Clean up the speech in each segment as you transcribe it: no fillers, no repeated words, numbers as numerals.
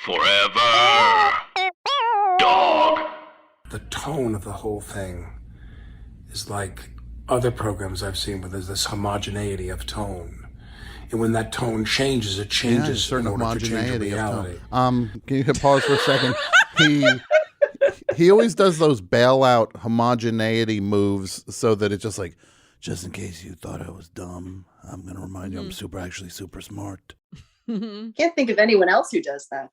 Forever. Dog. The tone of the whole thing is like other programs I've seen where there's this homogeneity of tone. And when that tone changes, it changes certain in order to change homogeneity reality. Can you pause for a second? He always does those bailout homogeneity moves so that it's just like, just in case you thought I was dumb, I'm going to remind you I'm actually super smart. Can't think of anyone else who does that.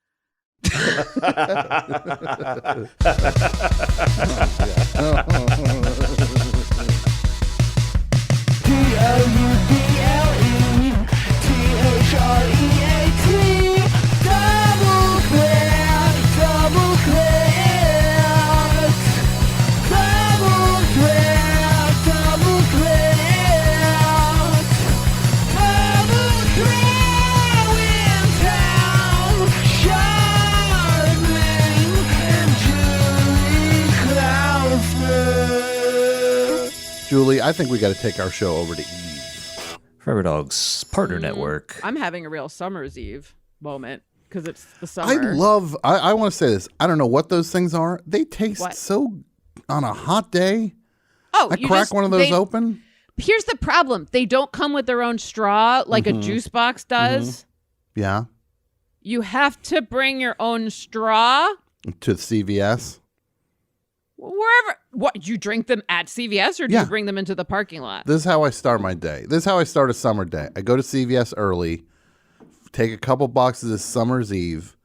Julie, I think we got to take our show over to Eve. Forever Dog's partner network. I'm having a real summer's eve moment because it's the I summer. want to say this. I don't know what those things are. They taste so on a hot day. Oh, I crack one of those open. Here's the problem. They don't come with their own straw like a juice box does. Yeah. You have to bring your own straw. To CVS. Wherever. What, you drink them at CVS or do you bring them into the parking lot? This is how I start my day. This is how I start a summer day. I go to CVS early, take a couple boxes of Summer's Eve,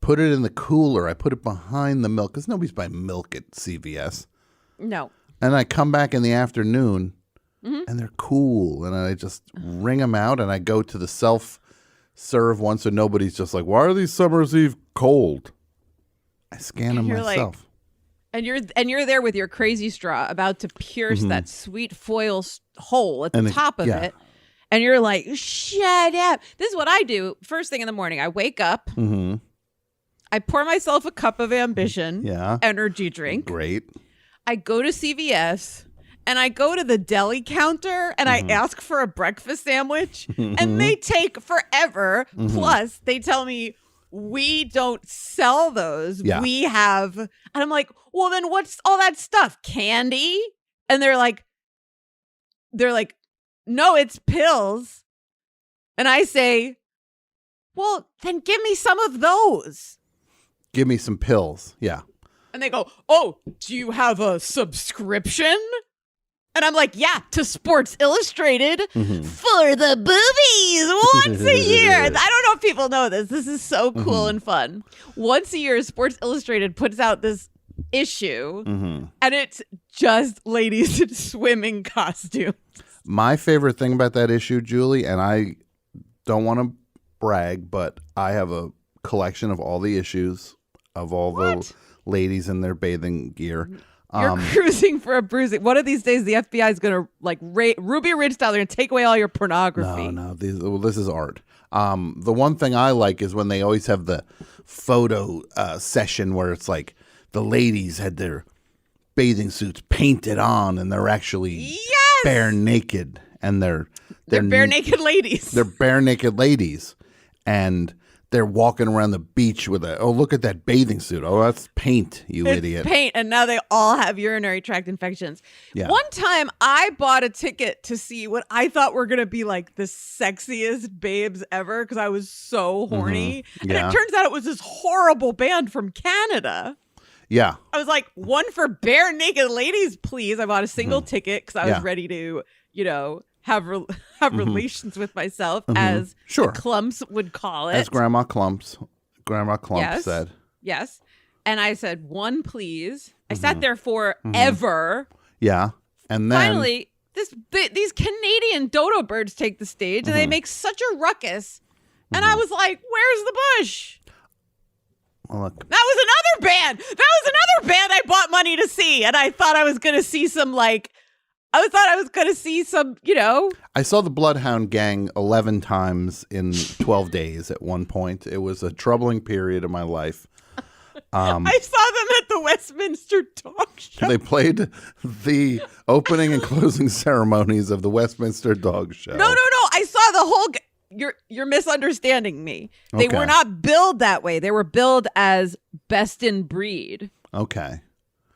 put it in the cooler. I put it behind the milk because nobody's buying milk at CVS. No. And I come back in the afternoon and they're cool. And I just wring them out and I go to the self-serve one so nobody's just like, why are these Summer's Eve cold? I scan them myself. And you're there with your crazy straw about to pierce that sweet foil hole at the top of it. And you're like, shut up. This is what I do first thing in the morning. I wake up. I pour myself a cup of Ambition energy drink. Great. I go to CVS and I go to the deli counter and I ask for a breakfast sandwich. And they take forever. Plus, they tell me, we don't sell those. Yeah. We have, and I'm like, well, then what's all that stuff? Candy? And they're like, no, it's pills. And I say, well, then give me some of those. Give me some pills. Yeah. And they go, oh, do you have a subscription? And I'm like, yeah, to Sports Illustrated for the boobies once a year. I don't know if people know this. This is so cool and fun. Once a year, Sports Illustrated puts out this issue, and it's just ladies in swimming costumes. My favorite thing about that issue, Julie, and I don't want to brag, but I have a collection of all the issues of all the ladies in their bathing gear. You're cruising for a bruising. One of these days, the FBI is going to, like, Ruby Ridge style, they're going to take away all your pornography. No, this is art. The one thing I like is when they always have the photo session where it's like the ladies had their bathing suits painted on and they're actually bare naked. And they're bare naked ladies. They're bare naked ladies. And they're walking around the beach with look at that bathing suit. Oh, that's paint, you idiot. Paint, and now they all have urinary tract infections. Yeah. One time I bought a ticket to see what I thought were going to be like the sexiest babes ever because I was so horny. And it turns out it was this horrible band from Canada. Yeah. I was like, one for bare naked ladies, please. I bought a single ticket because I was ready to, have relations with myself, as the Clumps would call it. As Grandma Clumps said. Yes. And I said, one, please. I sat there forever. Yeah. And then finally, these Canadian dodo birds take the stage and they make such a ruckus. And I was like, where's the bush? Well, look. That was another band. I bought money to see. And I thought I was going to see some I saw the Bloodhound Gang 11 times in 12 days at one point. It was a troubling period of my life. I saw them at the Westminster Dog Show. They played the opening and closing ceremonies of the Westminster Dog Show. No. I saw the whole... you're misunderstanding me. They Okay. were not billed that way. They were billed as best in breed. Okay.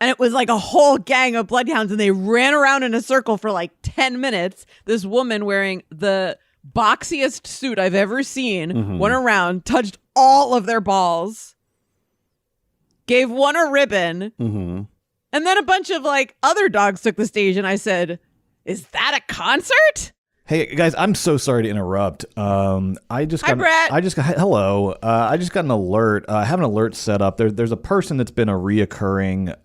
And it was like a whole gang of bloodhounds, and they ran around in a circle for like 10 minutes. This woman wearing the boxiest suit I've ever seen went around, touched all of their balls, gave one a ribbon, and then a bunch of like other dogs took the stage, and I said, "Is that a concert?" Hey guys, I'm so sorry to interrupt. I just got Brett. hello. I just got an alert. I have an alert set up. There's a person that's been a reoccurring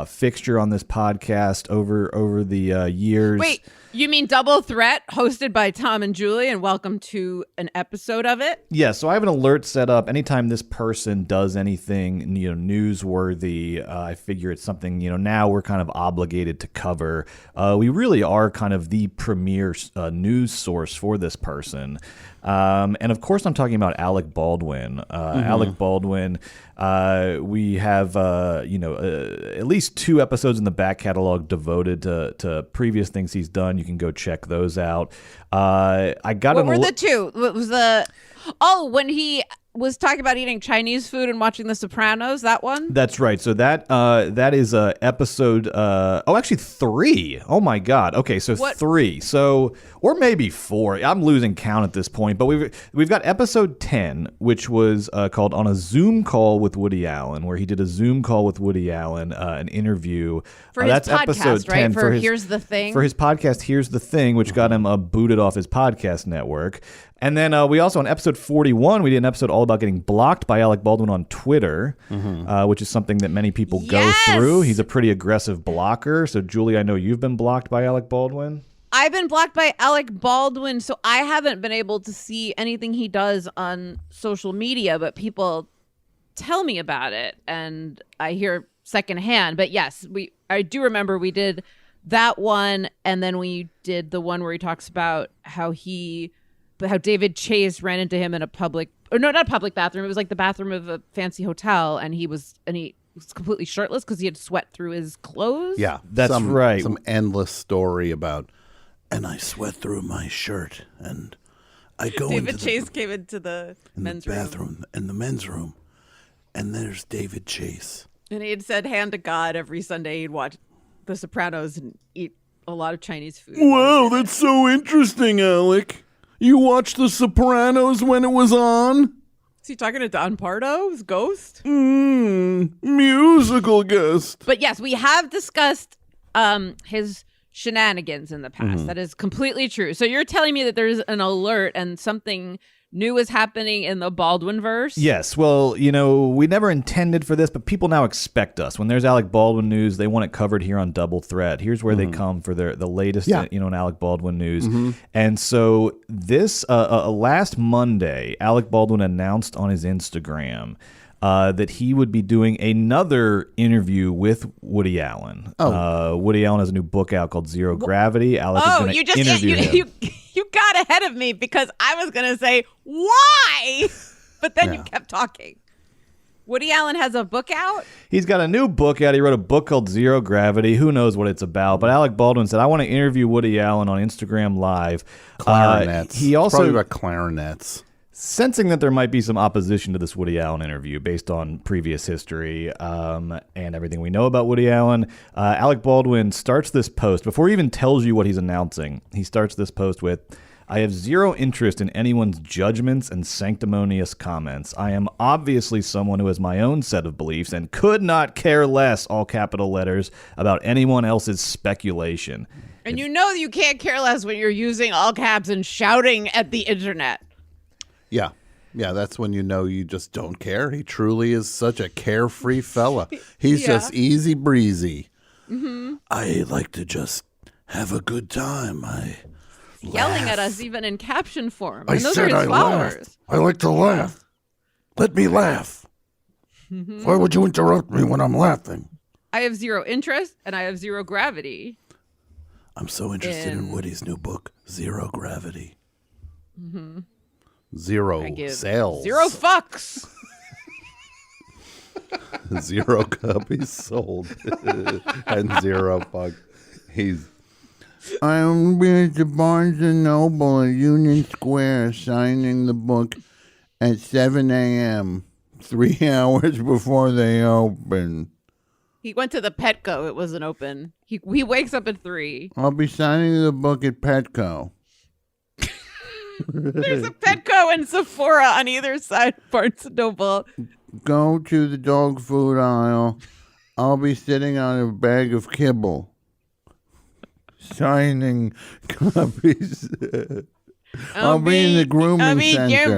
fixture on this podcast over the years. Wait, you mean Double Threat, hosted by Tom and Julie, and welcome to an episode of it? Yeah, so I have an alert set up. Anytime this person does anything, newsworthy, I figure it's something, now we're kind of obligated to cover. We really are kind of the premier news source for this person. And of course, I'm talking about Alec Baldwin. Alec Baldwin, we have, at least 2 episodes in the back catalog devoted to previous things he's done. You can go check those out. What were the 2? What was the... Oh, when he was talking about eating Chinese food and watching The Sopranos, that one? That's right. So that is episode actually 3. Oh my God. Okay, so 3. So or maybe 4. I'm losing count at this point. But we've got episode 10, which was called On a Zoom Call with Woody Allen, where he did a Zoom call with Woody Allen, an interview. For his that's podcast, episode 10 right? For Here's the Thing. For his podcast, Here's the Thing, which got him booted off his podcast network. And then we also, on episode 41, we did an episode all about getting blocked by Alec Baldwin on Twitter, which is something that many people go through. He's a pretty aggressive blocker. So, Julie, I know you've been blocked by Alec Baldwin. I've been blocked by Alec Baldwin, so I haven't been able to see anything he does on social media, but people tell me about it, and I hear secondhand. But yes, I do remember we did that one, and then we did the one where he talks about how David Chase ran into him in not a public bathroom. It was like the bathroom of a fancy hotel, and he was completely shirtless because he had sweat through his clothes. Yeah, that's right. Some endless story about, and I sweat through my shirt, and I go David Chase came into the men's bathroom, in the men's room, and there's David Chase. And he had said, hand to God, every Sunday he'd watch The Sopranos and eat a lot of Chinese food. Wow, that's so interesting, Alec. You watched The Sopranos when it was on? Is he talking to Don Pardo, his ghost? Musical guest. But yes, we have discussed his shenanigans in the past. That is completely true. So you're telling me that there's an alert and something new is happening in the Baldwin verse? Yes. Well, we never intended for this, but people now expect us. When there's Alec Baldwin news, they want it covered here on Double Threat. Here's where they come for the latest, in Alec Baldwin news. And so this last Monday, Alec Baldwin announced on his Instagram that he would be doing another interview with Woody Allen. Woody Allen has a new book out called Zero Gravity. Alec is going to interview him. You got ahead of me because I was going to say, why? But then you kept talking. Woody Allen has a book out? He's got a new book out. He wrote a book called Zero Gravity. Who knows what it's about? But Alec Baldwin said, I want to interview Woody Allen on Instagram Live. Clarinets. He also probably about clarinets. Sensing that there might be some opposition to this Woody Allen interview based on previous history and everything we know about Woody Allen, Alec Baldwin starts this post. Before he even tells you what he's announcing, he starts this post with, I have zero interest in anyone's judgments and sanctimonious comments. I am obviously someone who has my own set of beliefs and could not care less, all capital letters, about anyone else's speculation. And you can't care less when you're using all caps and shouting at the internet. Yeah. Yeah, that's when you just don't care. He truly is such a carefree fella. He's just easy breezy. I like to just have a good time. Yelling at us even in caption form. I And those said are his I followers. laughed. I like to laugh. Let me laugh. Why would you interrupt me when I'm laughing? I have zero interest and I have zero gravity. I'm so interested in Woody's new book, Zero Gravity. Zero sales. 0 fucks. 0 copies sold. And 0 fuck. I'll be at the Barnes & Noble at Union Square signing the book at 7 a.m., 3 hours before they open. He went to the Petco. It wasn't open. He wakes up at 3. I'll be signing the book at Petco. There's a Petco and Sephora on either side of Barnes & Noble. Go to the dog food aisle. I'll be sitting on a bag of kibble. Signing copies. I'll be in the grooming center.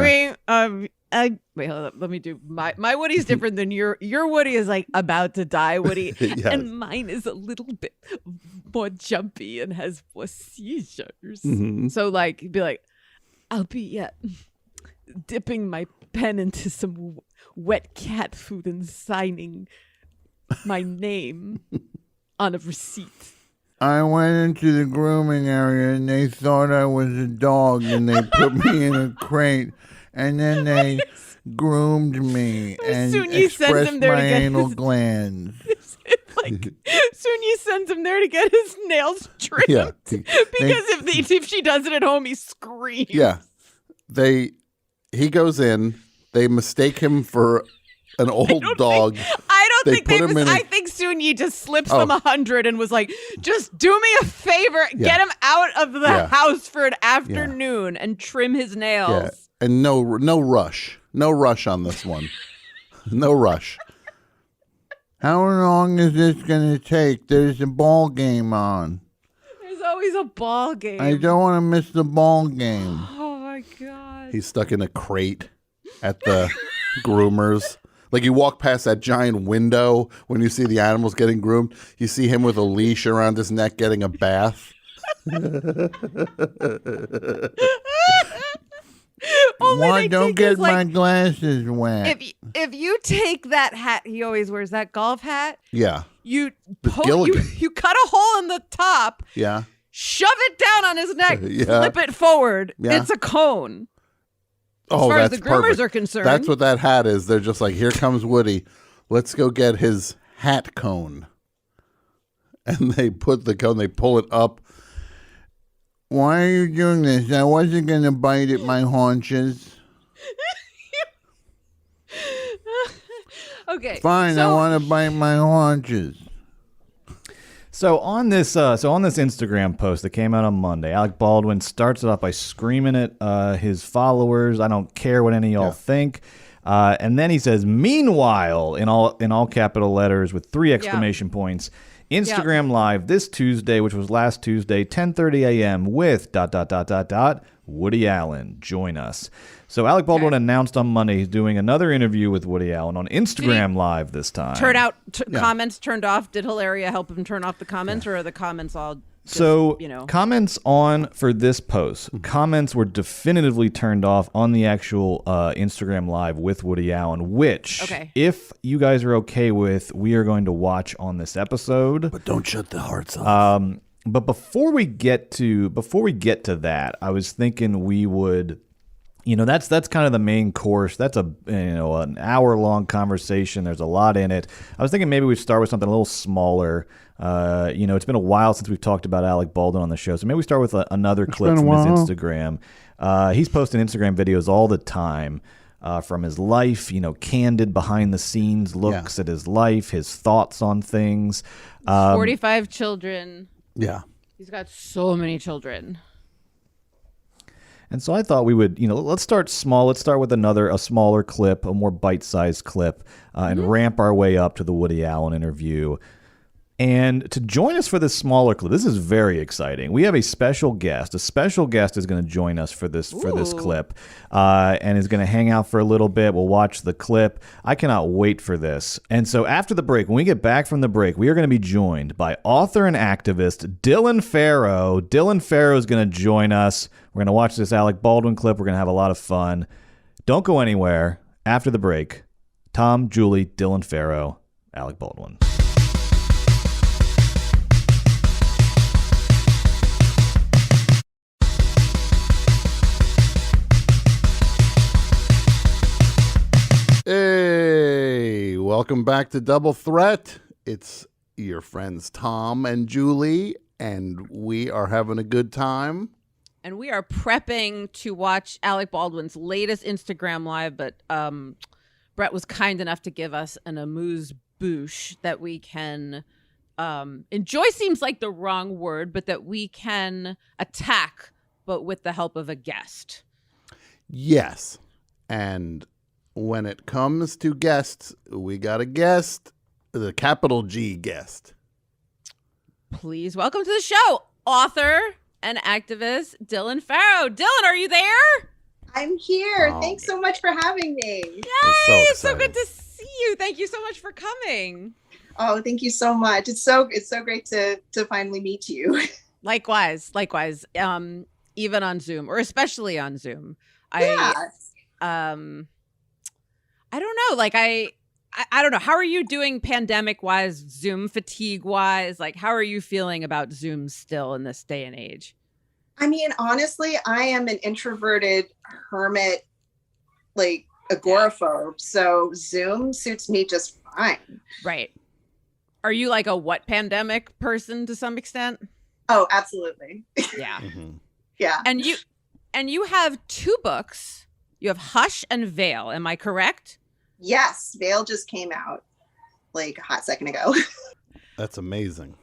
Wait, hold up. Let me do my Woody's different than your Woody is like about to die Woody. Yes. And mine is a little bit more jumpy and has more seizures. Mm-hmm. So like be like, I'll be dipping my pen into some wet cat food and signing my name on a receipt. I went into the grooming area and they thought I was a dog and they put me in a crate and then they groomed me and expressed my anal glands. Soon sends him there to get his nails trimmed. Yeah. Because if she does it at home, he screams. Yeah. He goes in, they mistake him for an old dog. I think Sunyi just slips them 100 and was like, just do me a favor, get him out of the house for an afternoon and trim his nails. Yeah. And no rush. No rush on this one. No rush. How long is this going to take? There's a ball game on. There's always a ball game. I don't want to miss the ball game. Oh, my God. He's stuck in a crate at the groomers. Like you walk past that giant window when you see the animals getting groomed. You see him with a leash around his neck getting a bath. Why don't get my glasses wet? If you take that hat, he always wears that golf hat. Yeah. You cut a hole in the top. Yeah. Shove it down on his neck. Yeah. Flip it forward. Yeah. It's a cone. As far as the groomers perfect. are concerned. That's what that hat is. They're just like, here comes Woody. Let's go get his hat cone. And they put the cone, they pull it up. Why are you doing this? I wasn't going to bite at my haunches. Okay. Fine, I want to bite my haunches. So on this Instagram post that came out on Monday, Alec Baldwin starts it off by screaming at his followers, "I don't care what any of y'all think," and then he says, "Meanwhile," in all capital letters with 3 exclamation points. Instagram Live this Tuesday, which was last Tuesday, 10:30 a.m. with ... Woody Allen. Join us. So Alec Baldwin announced on Monday he's doing another interview with Woody Allen on Instagram Live this time. Comments turned off. Did Hilaria help him turn off the comments, or are the comments all just, comments on for this post. Comments were definitively turned off on the actual Instagram Live with Woody Allen, which, if you guys are okay with, we are going to watch on this episode. But don't shut the hearts off. But before we get to that, I was thinking we would, that's kind of the main course. That's an hour-long conversation. There's a lot in it. I was thinking maybe we'd start with something a little smaller. It's been a while since we've talked about Alec Baldwin on the show, so maybe we start with another clip from his Instagram. He's posting Instagram videos all the time from his life, candid behind-the-scenes looks at his life, his thoughts on things. 45 children. Yeah. He's got so many children. And so I thought we would, let's start small. Let's start with a smaller clip, a more bite-sized clip, and ramp our way up to the Woody Allen interview. And to join us for this smaller clip, this is very exciting. We have a special guest. A special guest is going to join us for this clip, and is going to hang out for a little bit. We'll watch the clip. I cannot wait for this. And so after the break, when we get back from the break, we are going to be joined by author and activist Dylan Farrow. Dylan Farrow is going to join us. We're going to watch this Alec Baldwin clip. We're going to have a lot of fun. Don't go anywhere. After the break, Tom, Julie, Dylan Farrow, Alec Baldwin. Hey, welcome back to Double Threat. It's your friends Tom and Julie and we are having a good time. And we are prepping to watch Alec Baldwin's latest Instagram live, but Brett was kind enough to give us an amuse-bouche that we can enjoy. Seems like the wrong word, but that we can attack, but with the help of a guest. Yes. And when it comes to guests, we got a guest, the capital G guest. Please welcome to the show, author and activist Dylan Farrow. Dylan, are you there? I'm here. Oh. Thanks so much for having me. Yay! so It's so good exciting. to see you. Thank you so much for coming. Oh, thank you so much. It's so great to finally meet you. Likewise. Even on Zoom, or especially on Zoom. Yeah. I don't know. Like I don't know. How are you doing pandemic wise, Zoom fatigue wise? Like, how are you feeling about Zoom still in this day and age? I mean, honestly, I am an introverted hermit, like agoraphobe. So Zoom suits me just fine. Right. Are you like a what pandemic person to some extent? Oh, absolutely. Yeah. Mm-hmm. Yeah. And you have 2 books. You have Hush and Veil. Am I correct? Yes. Veil just came out like a hot second ago. That's amazing.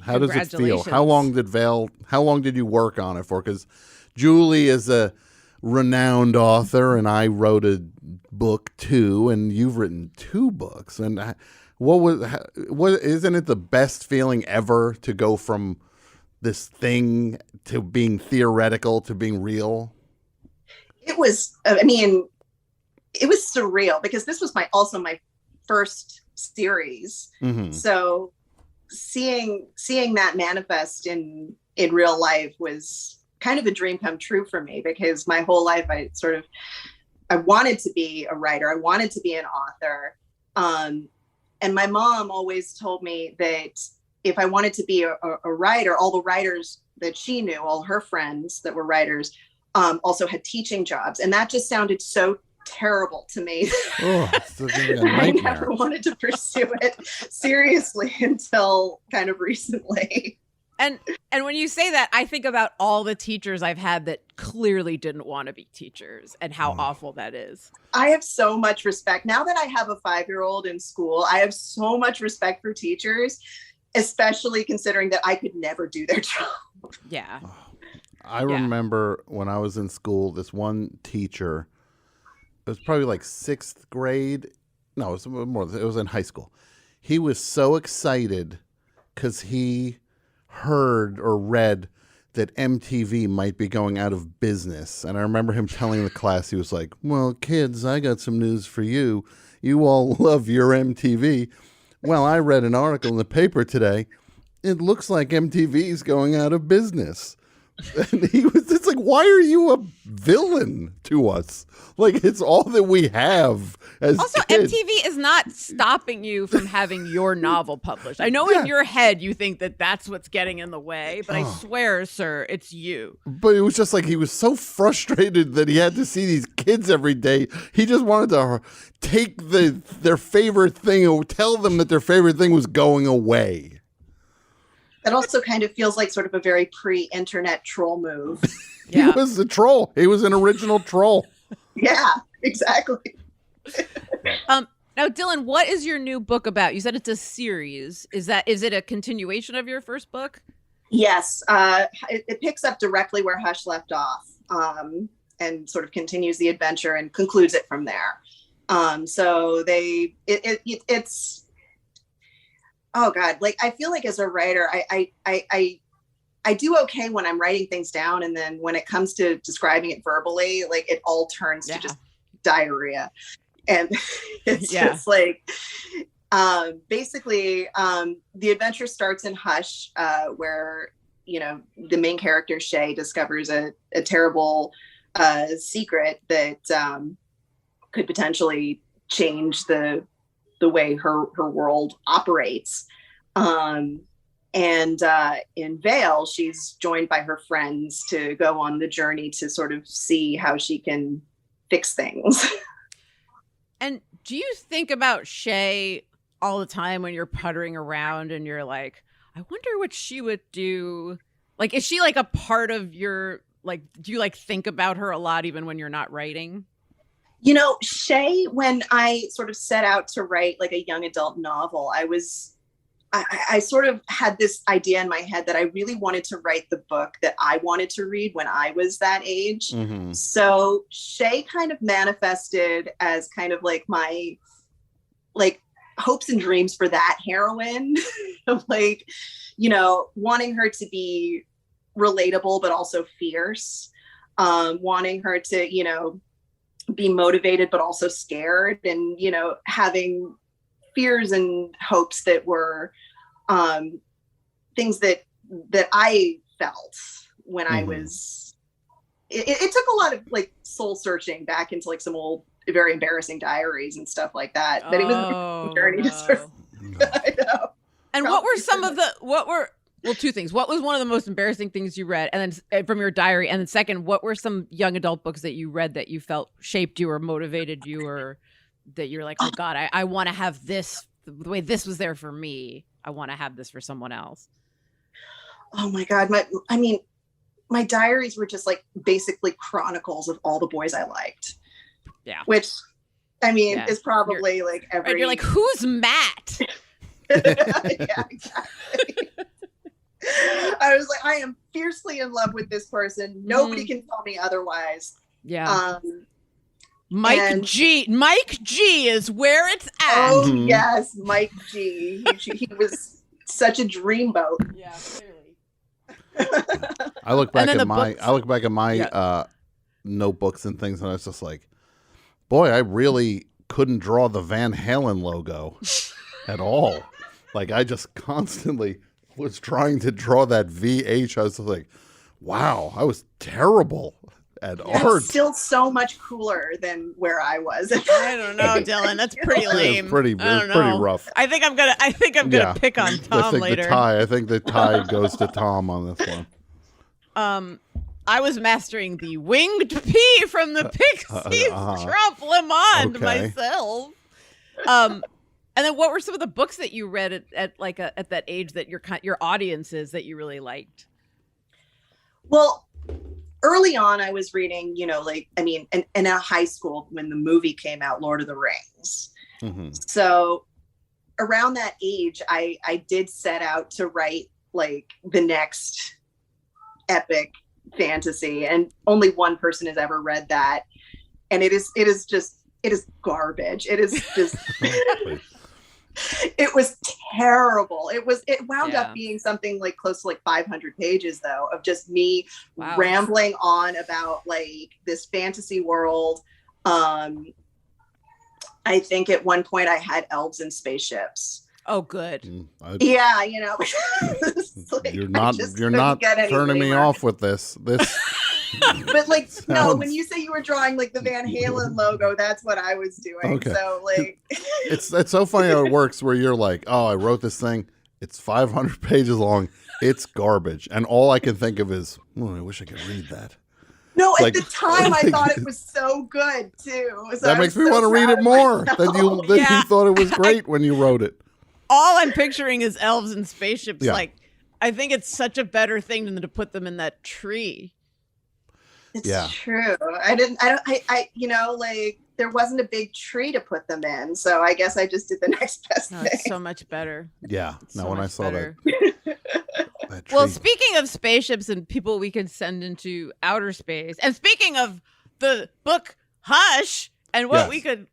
How does it feel? Congratulations. How long did you work on it for? Because Julie is a renowned author, and I wrote a book too, and you've written 2 books. And what isn't it the best feeling ever to go from this thing to being theoretical to being real? It was, I mean, it was surreal because this was my first series. Mm-hmm. So seeing that manifest in real life was kind of a dream come true for me, because my whole life I wanted to be a writer. I wanted to be an author. And my mom always told me that if I wanted to be a writer, all the writers that she knew, all her friends that were writers, also had teaching jobs. And that just sounded so terrible to me. Oh, it's like a I nightmare. never wanted to pursue it seriously until kind of recently. And when you say that, I think about all the teachers I've had that clearly didn't want to be teachers and how awful that is. I have so much respect. Now that I have a 5-year-old in school, I have so much respect for teachers, especially considering that I could never do their job. Yeah. I remember when I was in school, this one teacher, it was probably like 6th grade. No, it was more. It was in high school. He was so excited because he heard or read that MTV might be going out of business. And I remember him telling the class, he was like, well, kids, I got some news for you. You all love your MTV. Well, I read an article in the paper today. It looks like MTV's going out of business. And it's like, why are you a villain to us? Like, it's all that we have as Also, kids. MTV is not stopping you from having your novel published. I know in your head you think that that's what's getting in the way, but I swear, sir, it's you. But it was just like he was so frustrated that he had to see these kids every day. He just wanted to take their favorite thing or tell them that their favorite thing was going away. That also kind of feels like sort of a very pre-internet troll move. Yeah. He was a troll. He was an original troll. Yeah, exactly. Now, Dylan, what is your new book about? You said it's a series. Is it a continuation of your first book? Yes, it picks up directly where Hush left off, and sort of continues the adventure and concludes it from there. So it's oh God, like I feel like as a writer, I do okay when I'm writing things down, and then when it comes to describing it verbally, like it all turns to just diarrhea. And it's just like, basically, the adventure starts in Hush, where, you know, the main character, Shay, discovers a terrible secret that could potentially change the way her world operates. And in Veil, she's joined by her friends to go on the journey to sort of see how she can fix things. And do you think about Shay all the time when you're puttering around and you're like, I wonder what she would do. Like, is she like a part of your, like, do you like think about her a lot even when you're not writing? You know, Shay, when I sort of set out to write like a young adult novel, I sort of had this idea in my head that I really wanted to write the book that I wanted to read when I was that age. Mm-hmm. So Shay kind of manifested as kind of like my like hopes and dreams for that heroine of like, you know, wanting her to be relatable, but also fierce, wanting her to, you know, be motivated, but also scared, and, you know, having fears and hopes that were things that I felt when I was, it took a lot of like soul searching back into like some old, very embarrassing diaries and stuff like that. But it was a journey to sort of, I know. And what were some of the, well, two things. What was one of the most embarrassing things you read, and then from your diary? And then second, what were some young adult books that you read that you felt shaped you or motivated you, or that you're like, oh God, I want to have this, the way this was there for me, I want to have this for someone else? Oh my God. My diaries were just like basically chronicles of all the boys I liked. Yeah. Which, I mean, is probably like every... Right, you're like, who's Matt? Yeah, exactly. I was like, I am fiercely in love with this person. Nobody can tell me otherwise. Yeah. Mike G is where it's at. Oh yes, Mike G. He was such a dreamboat. Yeah, clearly. I look back at my notebooks and things, and I was just like, boy, I really couldn't draw the Van Halen logo at all. Like, I just constantly was trying to draw that VH. I was just like, wow, I was terrible at art. Still so much cooler than where I was. I don't know, Dylan. That's pretty lame. It was pretty rough. I think I'm gonna pick on Tom later. I think the tie goes to Tom on this one. I was mastering the Winged Pea from the Pixies Trompe Le Monde myself. And then what were some of the books that you read at that age that your audiences that you really liked? Well, early on, I was reading, you know, like, I mean, and in high school when the movie came out, Lord of the Rings. Mm-hmm. So around that age, I did set out to write like the next epic fantasy, and only one person has ever read that. And it is garbage. It is just, it was terrible. It wound up being something like close to like 500 pages though, of just me rambling on about like this fantasy world. I think at one point I had elves and spaceships. Oh, good. Yeah, you know, like, you're not turning me off with this. But like, no, when you say you were drawing like the Van Halen logo, that's what I was doing. Okay. So like, it's so funny how it works where you're like, oh, I wrote this thing. It's 500 pages long. It's garbage. And all I can think of is, I wish I could read that. No, at the time I thought it was so good too. So that makes me want to read it more than you thought it was great when you wrote it. All I'm picturing is elves and spaceships. Yeah. Like, I think it's such a better thing than to put them in that tree. It's true. I you know, like, there wasn't a big tree to put them in. So I guess I just did the next best thing. It's so much better. Yeah. No, when I saw that well, speaking of spaceships and people we could send into outer space, and speaking of the book Hush and what we could,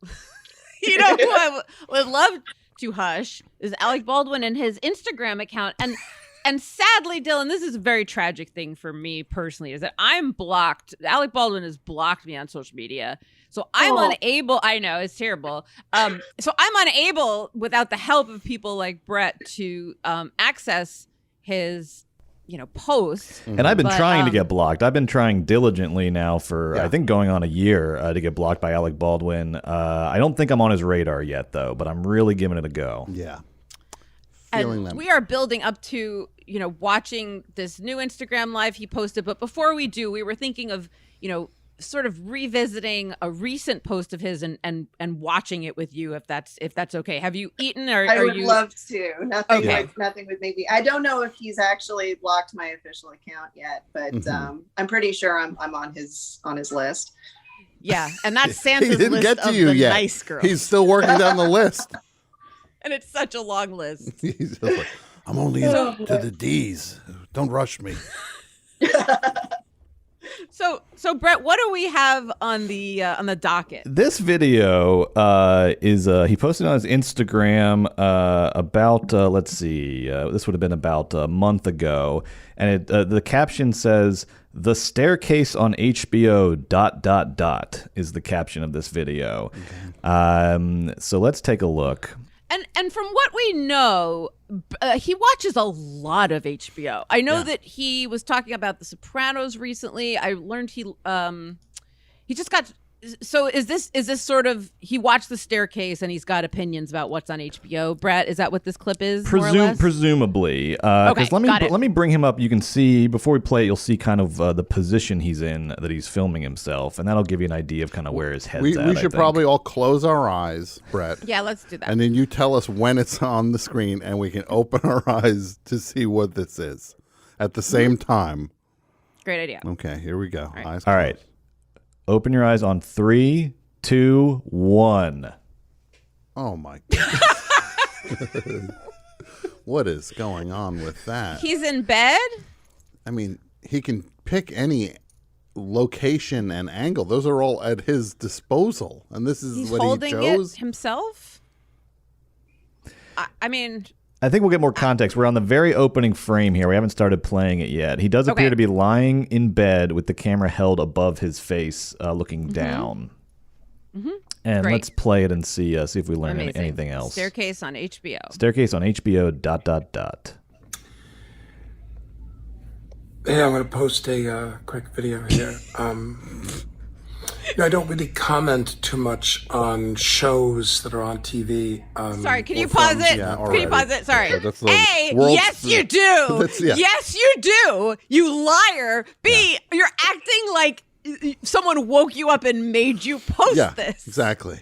you know, who I would love to hush is Alec Baldwin and his Instagram account. And sadly, Dylan, this is a very tragic thing for me personally, is that I'm blocked. Alec Baldwin has blocked me on social media. So I'm unable, I know, it's terrible. So I'm unable, without the help of people like Brett, to access his, you know, posts. And I've been trying to get blocked. I've been trying diligently now for, I think, going on a year to get blocked by Alec Baldwin. I don't think I'm on his radar yet, though, but I'm really giving it a go. Yeah. And we are building up to, you know, watching this new Instagram live he posted. But before we do, we were thinking of, you know, sort of revisiting a recent post of his and watching it with you, if that's okay. Have you eaten, or I are would you? love to. Nothing, Okay. nothing would make me. I don't know if he's actually blocked my official account yet, but I'm pretty sure I'm on his list. Yeah, and that's He Santa's didn't list get to of you the yet. nice girls. He's still working down the list. And it's such a long list. He's just like, I'm only to the D's. Don't rush me. So Brett, what do we have on the docket? This video is he posted on his Instagram about let's see, this would have been about a month ago, and the caption says, "The staircase on HBO ... is the caption of this video. Okay. So let's take a look. And from what we know, he watches a lot of HBO. I know that he was talking about The Sopranos recently. I learned he just got. So is this sort of, he watched The Staircase and he's got opinions about what's on HBO? Brett, is that what this clip is? More or less? Presumably. Okay, let me bring him up. You can see, before we play it, you'll see kind of the position he's in, that he's filming himself, and that'll give you an idea of kind of where his head's at. We should probably all close our eyes, Brett. Yeah, let's do that. And then you tell us when it's on the screen, and we can open our eyes to see what this is at the same time. Great idea. Okay, here we go. Right. Eyes All right. Open your eyes on 3, 2, 1. Oh my God. What is going on with that? He's in bed? I mean, he can pick any location and angle. Those are all at his disposal. And this is He's what holding he chose. it himself? I mean, I think we'll get more context. We're on the very opening frame here. We haven't started playing it yet. He does appear to be lying in bed with the camera held above his face, looking down. And Great. let's play it and see if we learn amazing. anything else. Staircase on HBO. Staircase on HBO ... Yeah, I'm going to post a quick video here. I don't really comment too much on shows that are on TV. Sorry, can or you pause films. it? Yeah, Can you already. pause it? Sorry. Okay, that's the A, world's- yes you do. That's- yeah. Yes you do. You liar. B, you're acting like someone woke you up and made you post Yeah, this. exactly.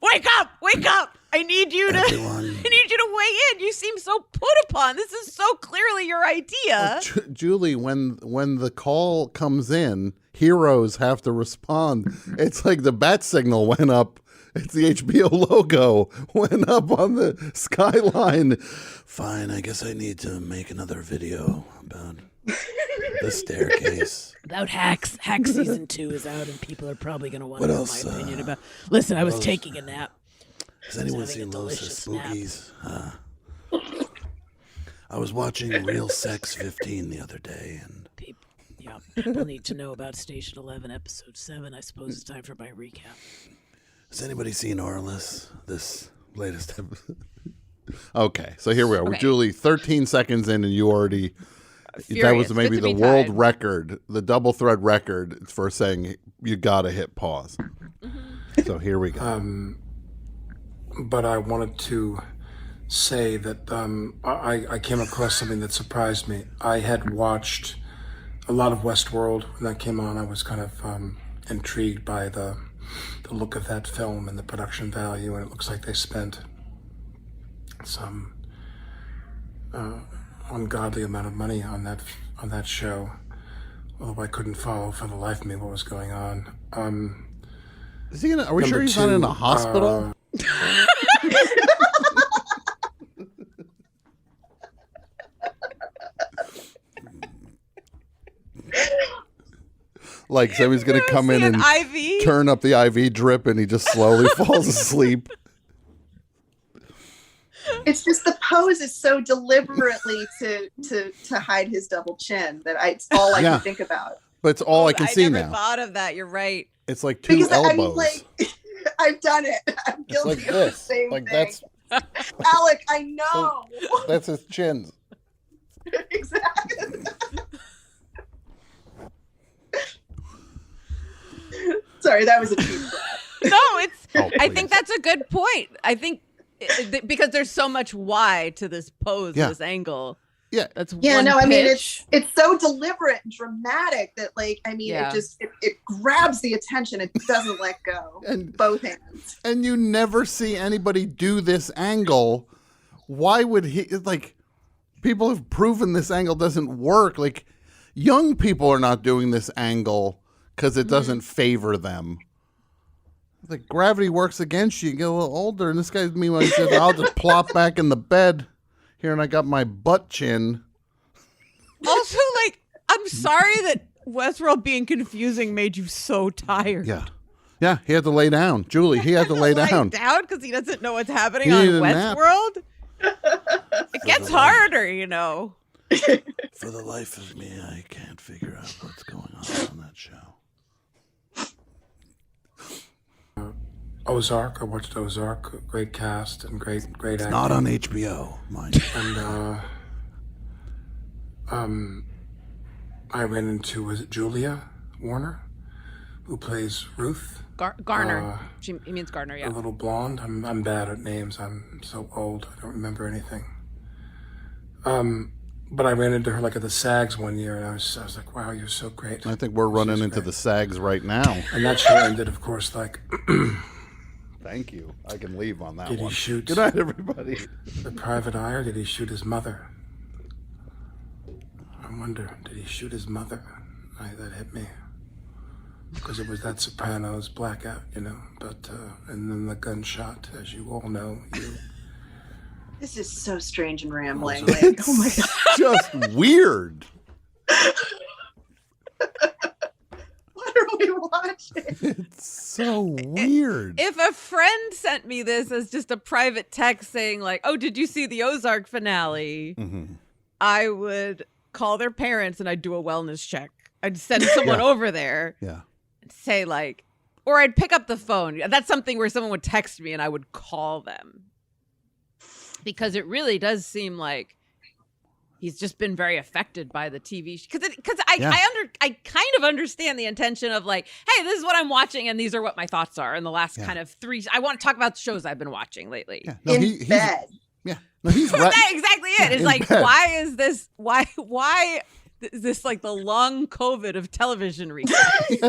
Wake up! Wake up! I need you to Everyone. I need you to weigh in. You seem so put upon. This is so clearly your idea. Julie, when the call comes in, heroes have to respond. It's like the bat signal went up. It's the HBO logo went up on the skyline. Fine, I guess I need to make another video about the staircase. About Hacks. Hack season 2 is out, and people are probably going to want What to know else, my opinion about. Listen, I was else? taking a nap. Has anyone having a seen Los delicious nap. Spookies? I was watching Real Sex 15 the other day, and People need to know about Station 11, Episode 7. I suppose it's time for my recap. has anybody seen Orlis? This latest episode? Okay, so here we are. We're Okay. Julie, 13 seconds in, and you already... That Furious. was maybe Good to the be world tied. record, the double thread record for saying you gotta hit pause. So here we go. But I wanted to say that I came across something that surprised me. I had watched a lot of Westworld when that came on. I was kind of intrigued by the look of that film and the production value, and it looks like they spent some ungodly amount of money on that show. Although I couldn't follow for the life of me what was going on. Is he gonna? Are we Number sure he's not in a two, hospital? Like somebody's gonna come in See an and IV? turn up the IV drip, and he just slowly falls asleep. It's just the pose is so deliberately to hide his double chin that it's all I Yeah. can think about. But it's all I can see never now. thought of that. You're right. It's like two Because elbows. I mean, like, I've done it. I'm It's guilty like of this. the same Like thing. Alec, I know. that's his chin. Exactly. Sorry, that was a cheap breath. No, it's. Oh, I please. think that's a good point. I think because there's so much why to this pose, Yeah. this angle. Yeah. That's Yeah, one no, I mean pitch. it's so deliberate and dramatic that Yeah. it grabs the attention. It doesn't let go. And- Both hands. And you never see anybody do this angle. Why would he, like, people have proven this angle doesn't work. Like, young people are not doing this angle because it doesn't favor them. Like, gravity works against you. You get a little older, and this guy, meanwhile, he says, I'll just plop back in the bed here, and I got my butt chin. Also, like, I'm sorry that Westworld being confusing made you so tired. Yeah. Yeah, he had to lay down. Julie, he had to lay down. Because he doesn't know what's happening He on needed a nap. Westworld. It gets harder, you know. For the life of me, I can't figure out what's going on that show. Ozark. I watched Ozark. Great cast and great acting. Not on HBO, mind you. And I ran into, was it Julia Warner, who plays Ruth, Garner. He means Garner, the yeah. little blonde. I'm bad at names. I'm so old. I don't remember anything. But I ran into her like at the SAGs one year, and I was like, wow, you're so great. I think we're running into the SAGs right now. And that show ended, of course, like, Thank you. I can leave on that did one. he shoot Good night, everybody. the private eye, or did he shoot his mother? I wonder, did he shoot his mother? That hit me. Because it was that Sopranos blackout, you know. But, and then the gunshot, as you all know. This is so strange and rambling. It's Like, oh my god. Just weird. What are we watching? It's so weird. If a friend sent me this as just a private text saying, like, oh, did you see the Ozark finale? Mm-hmm. I would call their parents and I'd do a wellness check. I'd send someone over there Yeah. and say, like, or I'd pick up the phone. That's something where someone would text me and I would call them. Because it really does seem like he's just been very affected by the TV. Because I kind of understand the intention of, like, hey, this is what I'm watching and these are what my thoughts are in the last kind of 3. I want to talk about the shows I've been watching lately. Yeah. No, In bed. Yeah. No, he's right. That's exactly it. It's in like, bed. why is this? Why is this like the long COVID of television recently?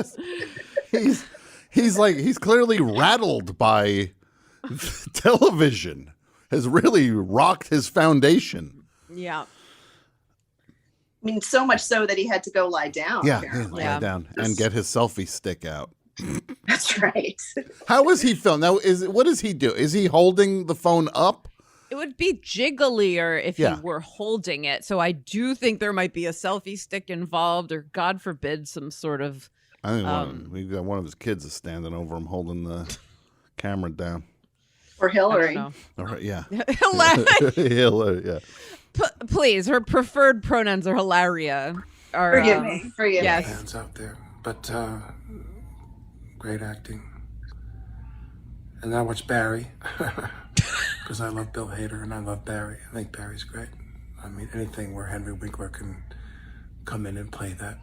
Yes. He's clearly rattled by television. Has really rocked his foundation. Yeah. I mean, so much so that he had to go lie down. Yeah, apparently. lay down and get his selfie stick out. That's right. How is he filmed? Now, what does he do? Is he holding the phone up? It would be jigglier if Yeah. you were holding it. So I do think there might be a selfie stick involved, or God forbid, some sort of. I think we got one of his kids is standing over him holding the camera down. Or I Hillary. don't All right, yeah. know. Hilarious. Yeah. Please, her preferred pronouns are Hilaria. Forgive me. Forgive me. Yes. Fans out there. But great acting. And I watch Barry because I love Bill Hader and I love Barry. I think Barry's great. I mean, anything where Henry Winkler can come in and play that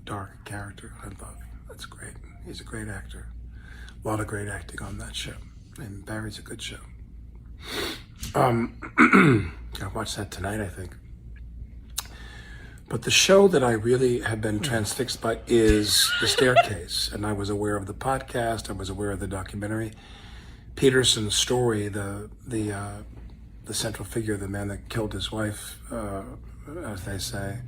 dark character, I love. That's great. He's a great actor. A lot of great acting on that show. And Barry's a good show. Gotta watch that tonight, I think. But the show that I really have been transfixed by is The Staircase. And I was aware of the podcast. I was aware of the documentary. Peterson's story, the central figure, the man that killed his wife, as they say,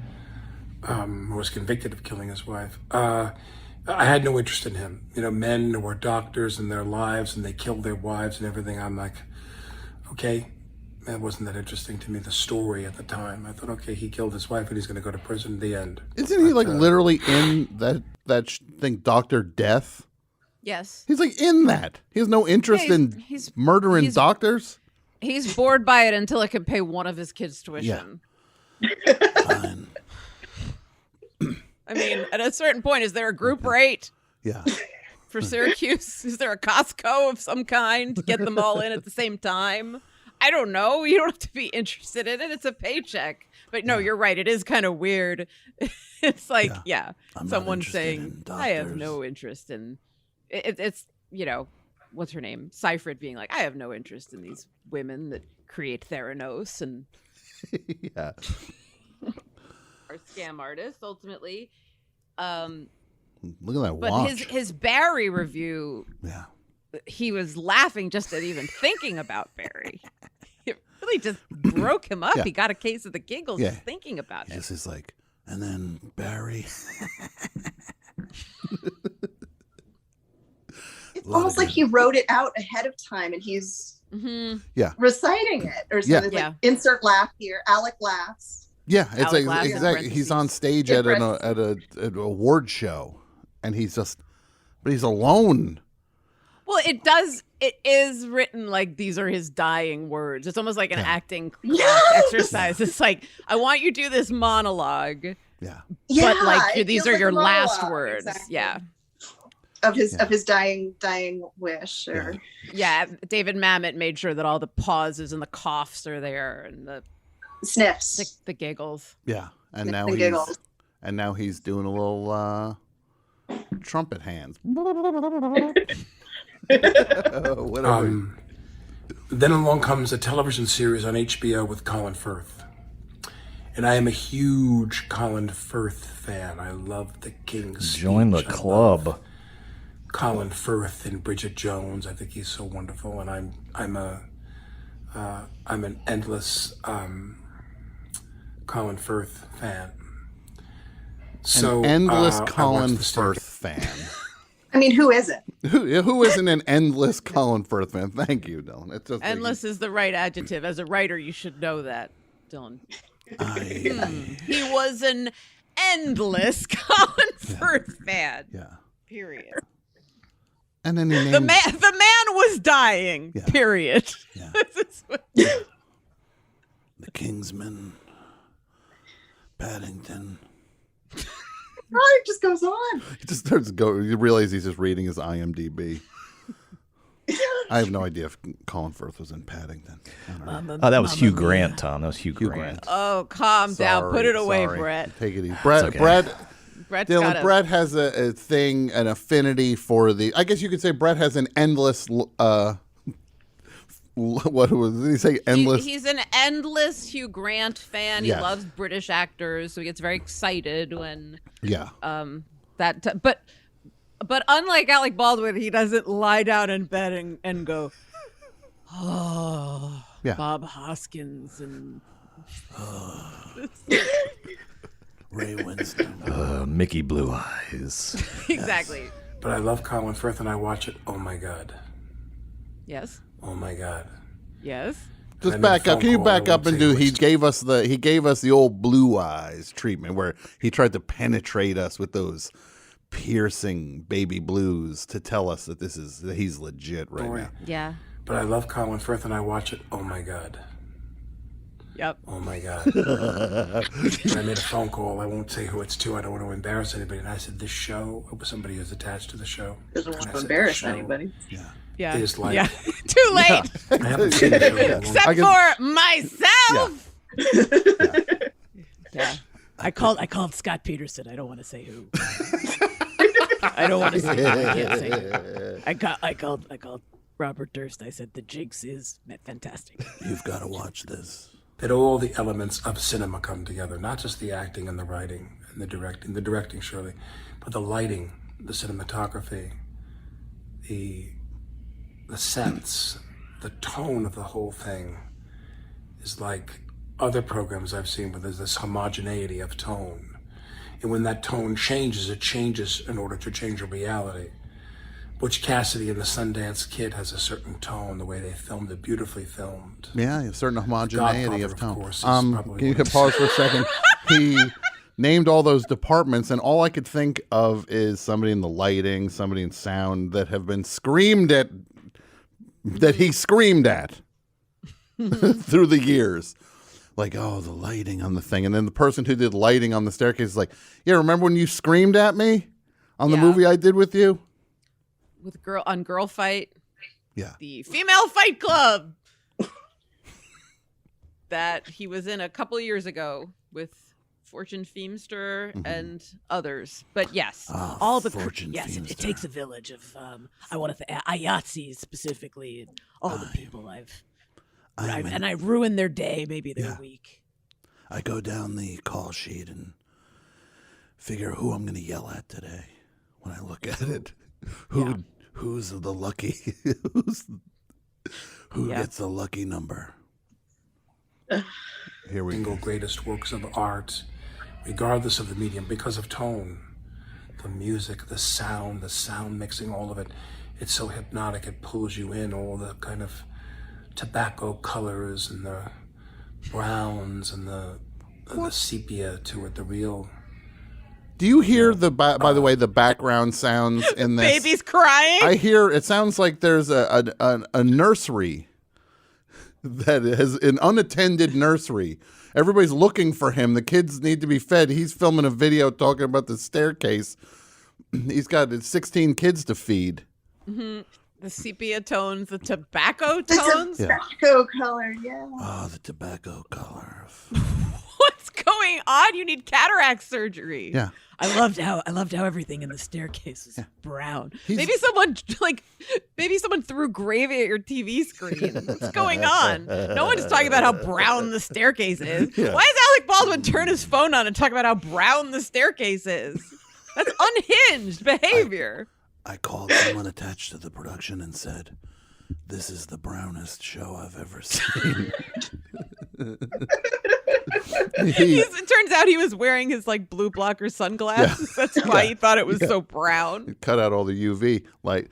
was convicted of killing his wife. I had no interest in him. You know, men who were doctors in their lives and they killed their wives and everything. I'm like, okay, that wasn't that interesting to me, the story at the time. I thought, okay, he killed his wife and he's going to go to prison at the end. Isn't he like literally in that thing, Dr. Death? Yes. He's like in that. He has no interest in murdering doctors. He's bored by it until it can pay one of his kids' tuition. Fine. I mean, at a certain point, is there a group rate Yeah. for Syracuse? Is there a Costco of some kind to get them all in at the same time? I don't know. You don't have to be interested in it. It's a paycheck. But no, you're right. It is kind of weird. It's like, I'm not someone interested saying, in I have doctors." no interest in it's, you know, what's her name? Seifert being like, I have no interest in these women that create Theranos and Yeah. Our scam artist, ultimately. Look at that But watch. his Barry review, Yeah. he was laughing just at even thinking about Barry. It really just broke him up. Yeah. He got a case of the giggles Yeah. just thinking about He it. just is like, and then Barry. It's almost like he wrote it out ahead of time and he's reciting it or Yeah. something. Like, insert laugh here. Alec laughs. Yeah, it's Alec laughs in exactly. He's on stage at an award show, and he's just, but he's alone. Well, it is written like these are his dying words. It's almost like an acting class exercise. It's like, I want you to do this monologue. Yeah. But like it these feels are like your a last monologue, words. exactly. Yeah. Of his dying wish or Yeah. David Mamet made sure that all the pauses and the coughs are there and the sniffs. the giggles. Yeah, and Sniffs now and giggles. he's doing a little trumpet hands. Whatever. Then along comes a television series on HBO with Colin Firth. And I am a huge Colin Firth fan. I love The King's Join the Speech. I club. love Colin Firth and Bridget Jones. I think he's so wonderful, and I'm an endless Colin Firth fan. So An endless I watched Colin the series. Firth fan. I mean, who isn't? Who isn't an endless Colin Firth fan? Thank you, Dylan. It's just Endless is the right adjective. As a writer, you should know that, Dylan. He was an endless Colin Firth fan. Yeah. Period. And then he named The man was dying. Yeah. Period. Yeah. This is what- the Kingsman, Paddington. Oh, it just goes on. He just starts going. You realize he's just reading his IMDb. I have no idea if Colin Firth was in Paddington. I don't know. Oh, that was Hugh Grant, Tom. That was Hugh Grant. Oh, calm down. Put it away, Sorry. Brett. Take it easy. Brett, okay. Brett's Dylan, got Brett has a thing, an affinity for the. I guess you could say Brett has an endless. What did he say? Endless. He's an endless Hugh Grant fan. Yes. He loves British actors, so he gets very excited when Yeah. But unlike Alec Baldwin, he doesn't lie down in bed and go, oh, Yeah. Bob Hoskins and Ray Winston. Mickey Blue Eyes. exactly. But I love Colin Firth, and I watch it. Oh my God. Yes. Oh my God. Yes. Just I made a back up. phone Can you call. I back up won't and say do? who He it's gave us the old blue eyes treatment, where he tried to penetrate us with those piercing baby blues to tell us that that he's legit right Boy. now. Yeah. But I love Colin Firth, and I watch it. Oh my God. Yep. Oh my God. And I made a phone call. I won't say who it's to. I don't want to embarrass anybody. And I said, this show, it was somebody who's attached to the show. Doesn't And want I to said, embarrass "This show anybody. Yeah. Is like, yeah. Too late. I haven't seen the show in a long Except I can- for myself. Yeah. I called Scott Peterson. I don't want to say who. I don't want to say who. I can't say who. I called Robert Durst. I said the Jinx is fantastic. You've got to watch this. that all the elements of cinema come together, not just the acting and the writing and the directing surely, but the lighting, the cinematography, the sets, the tone of the whole thing is like other programs I've seen where there's this homogeneity of tone. And when that tone changes, it changes in order to change a reality. Butch Cassidy and the Sundance Kid has a certain tone, the way they filmed it, beautifully filmed. Yeah, a certain homogeneity Godfather, of of tone. course, is probably Can you what pause for a second? He named all those departments, and all I could think of is somebody in the lighting, somebody in sound that have been screamed at, that he screamed at through the years. Like, oh, the lighting on the thing. And then the person who did lighting on the staircase is like, yeah, remember when you screamed at me on the Yeah. movie I did with you? With Girl Fight, Yeah. the Female Fight Club that he was in a couple years ago with Fortune Feimster and others. But yes, All the Fortune yes, it Feimster. takes a village of I want to IATSE specifically, and all the people I've and I ruined their day, maybe their week. I go down the call sheet and figure who I'm going to yell at today. When I look at it, who's the lucky, who gets the lucky number? Here we Single go. greatest works of art, regardless of the medium, because of tone, the music, the sound mixing, all of it. It's so hypnotic. It pulls you in. All the kind of tobacco colors and the browns and the sepia to it. The real. Do you hear by the way, the background sounds in this? Baby's crying. I hear it sounds like there's a nursery that has an unattended nursery. Everybody's looking for him. The kids need to be fed. He's filming a video talking about the staircase. He's got 16 kids to feed. Mm-hmm. The sepia tones, the tobacco tones. The tobacco color, yeah. Oh, the tobacco color. What's going on? You need cataract surgery. Yeah. I loved how everything in the staircase was brown. Maybe someone threw gravy at your TV screen. What's going on? No one's talking about how brown the staircase is. Yeah. Why does Alec Baldwin turn his phone on and talk about how brown the staircase is? That's unhinged behavior. I called someone attached to the production and said, "This is the brownest show I've ever seen." It turns out he was wearing his blue blocker sunglasses. Yeah. That's why he thought it was so brown. Cut out all the UV light.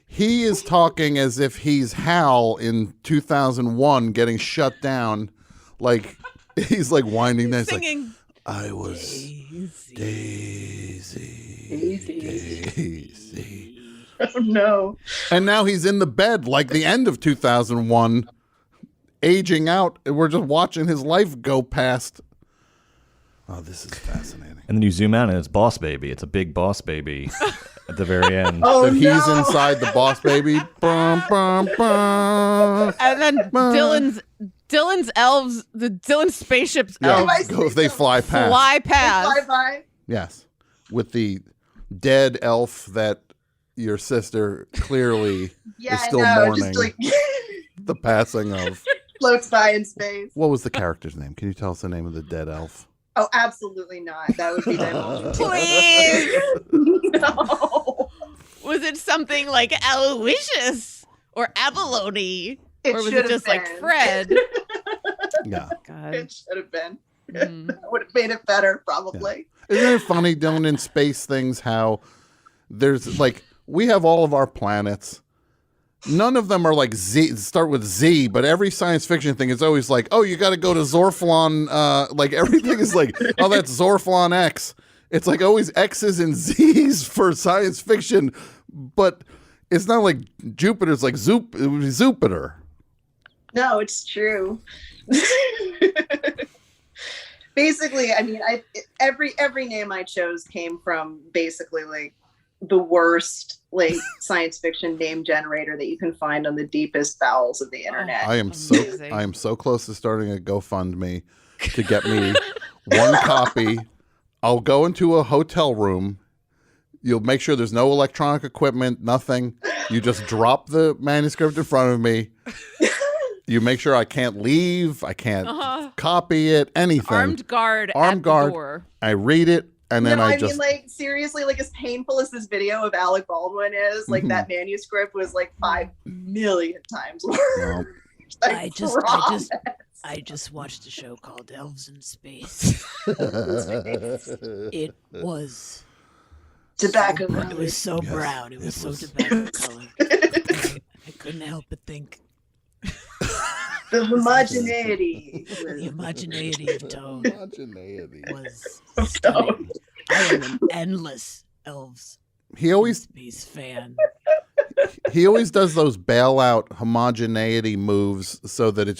He is talking as if he's Hal in 2001 getting shut down. He's winding down. Singing. I was Daisy. Oh no. And now he's in the bed like the end of 2001, aging out. We're just watching his life go past. Oh, this is fascinating. And then you zoom out and it's Boss Baby. It's a big Boss Baby at the very end. Oh, He's inside the Boss Baby. Bum, bum, bum. And then Dylan's elves, Dylan's spaceship's elves They fly past. fly past. Fly by. Yes. With the dead elf that your sister clearly is still mourning the passing of. Floats by in space. What was the character's name? Can you tell us the name of the dead elf? Oh, absolutely not. That would be divulging. Please. No. Was it something like Aloysius or Abalone? Or was it just like Fred? Yeah. God. It should have been. That would have made it better, probably. Yeah. Isn't it funny, Dylan, in space things, how there's we have all of our planets. None of them are start with Z, but every science fiction thing is always you got to go to Zorflon. Everything is oh, that's Zorflon X. It's always X's and Z's for science fiction, but it's not like Jupiter's it would be Zupiter. No, it's true. Basically, I mean, every name I chose came from basically the worst science fiction name generator that you can find on the deepest bowels of the internet. I am so close to starting a GoFundMe to get me one copy. I'll go into a hotel room. You'll make sure there's no electronic equipment, nothing. You just drop the manuscript in front of me. You make sure I can't leave. I can't copy it, anything. Armed guard at the door. I read it. And then I mean, seriously, as painful as this video of Alec Baldwin is, that manuscript was 5 million times worse. Well, I just watched a show called Elves in Space. It was tobacco. It was so brown. It was so tobacco colored. I couldn't help but think. The homogeneity. The homogeneity of tone was Tone. stunning. I am an endless Elves Space fan. He always does those bailout homogeneity moves so that it's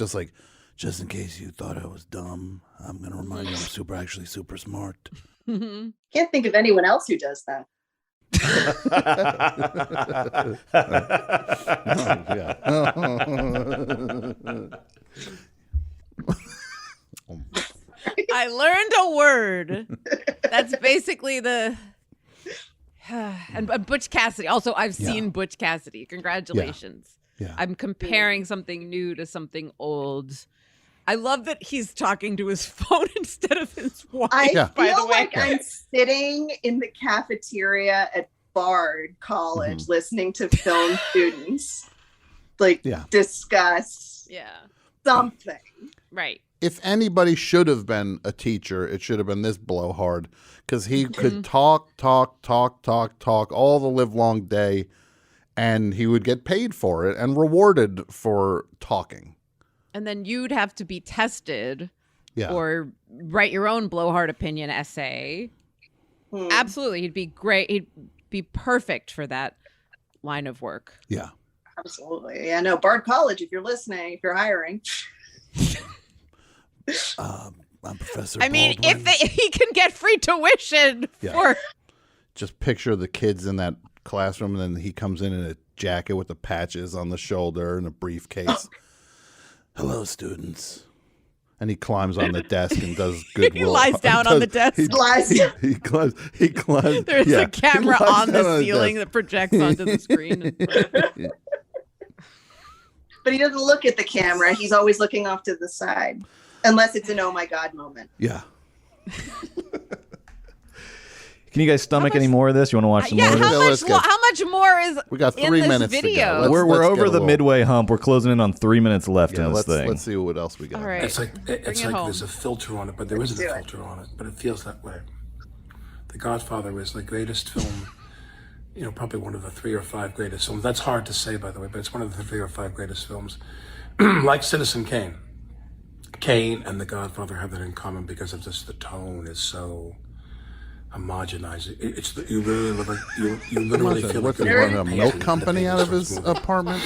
just in case you thought I was dumb, I'm going to remind you I'm actually super smart. Can't think of anyone else who does that. I learned a word. That's basically the and Butch Cassidy. Also, I've seen Butch Cassidy. Congratulations. Yeah. I'm comparing something new to something old. I love that he's talking to his phone instead of his wife. I by the feel way. like I'm sitting in the cafeteria at Bard College listening to film students discuss something. Right. If anybody should have been a teacher, it should have been this blowhard, because he could talk all the livelong day, and he would get paid for it and rewarded for talking. And then you'd have to be tested Yeah. or write your own blowhard opinion essay. Absolutely. He'd be great. He'd be perfect for that line of work. Yeah. Absolutely. Yeah, no, Bard College, if you're listening, if you're hiring. I'm Professor I mean, Baldwin. if he can get free tuition for... Just picture the kids in that classroom, and then he comes in a jacket with the patches on the shoulder and a briefcase. Hello, students. And he climbs on the desk and does goodwill. He lies down on the desk. He climbs. There's yeah, a camera he lies on down the ceiling that projects onto the screen. But he doesn't look at the camera. He's always looking off to the side. Unless it's an oh my God moment. Yeah. Can you guys stomach any more of this? You want to watch some more of this? How much more is We got 3 in this minutes video? to go. We're Let's over get a the little- midway hump. We're closing in on 3 minutes left in this thing. Let's see what else we got. All right. It's like it home. there's a filter on it, but there isn't a filter on it. But it feels that way. The Godfather was the greatest film. Probably one of the 3 or 5 greatest films. That's hard to say, by the way, but it's one of the 3 or 5 greatest films. Like Citizen Kane. Kane and The Godfather have that in common because of just the tone is so homogenized. You literally feel like What, you're a milk company out of his apartment?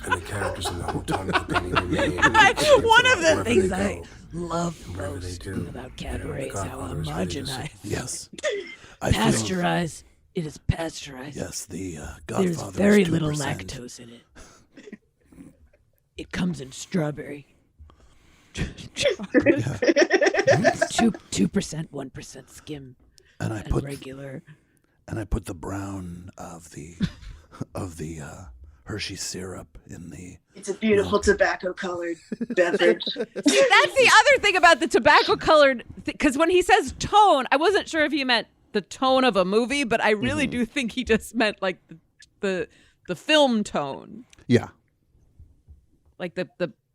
And the characters in the whole tone of the painting remain. One of the Things I love Wherever they most do. about cabaret is how Godfather is really just- homogenized. Yes. Pasteurized. It is pasteurized. Yes, the Godfather. There's very is 2%. little lactose in it. It comes in strawberry. 2%, 1% skim, And I and put regular. and I put the brown of the Hershey syrup in the. It's a beautiful tobacco colored beverage. See, that's the other thing about the tobacco colored, because when he says tone, I wasn't sure if he meant the tone of a movie, but I really do think he just meant like the film tone, Yeah. like the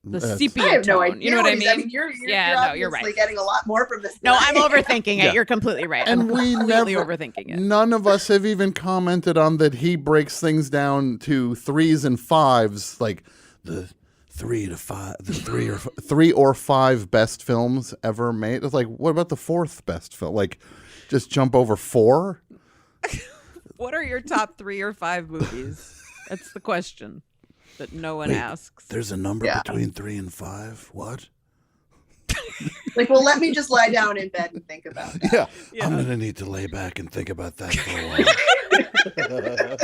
That's- sepia I have no tone. idea. You know what I he's- mean? You're you're obviously right. getting a lot more from this. No, than I'm I am. overthinking it. Yeah. You're completely right. And I'm we completely never overthinking it. None of us have even commented on that he breaks things down to 3s and 5s, like the 3 to 5, the 3 or 5 best films ever made. It's like, what about the 4th best film? Like, just jump over 4? What are your top 3 or 5 movies? That's the question that no one asks. There's a number between 3 and 5. What? Like, well, let me just lie down in bed and think about that. Yeah. I'm gonna need to lay back and think about that for a while.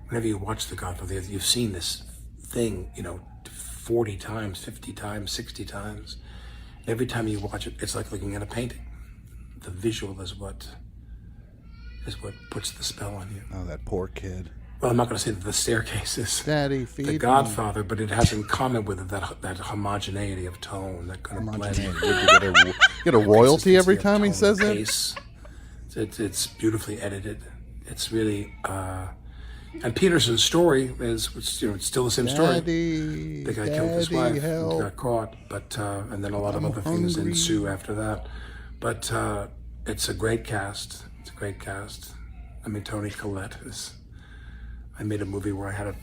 Whenever you watch The Godfather, you've seen this thing, 40 times, 50 times, 60 times. Every time you watch it, it's like looking at a painting. The visual is what puts the spell on you. Oh, that poor kid. Well, I'm not going to say that The Staircase is Daddy, feed The me. Godfather, but it has in common with it that homogeneity of tone, that kind of blend. You get a royalty every time he says it. Pace. It's beautifully edited. It's really, and Peterson's story is, it's still the same story. Daddy, The guy killed his wife, help. got caught, but and then a lot of other things ensue after that. But it's a great cast. It's a great cast. I mean, Toni Collette is. I made a movie where I had a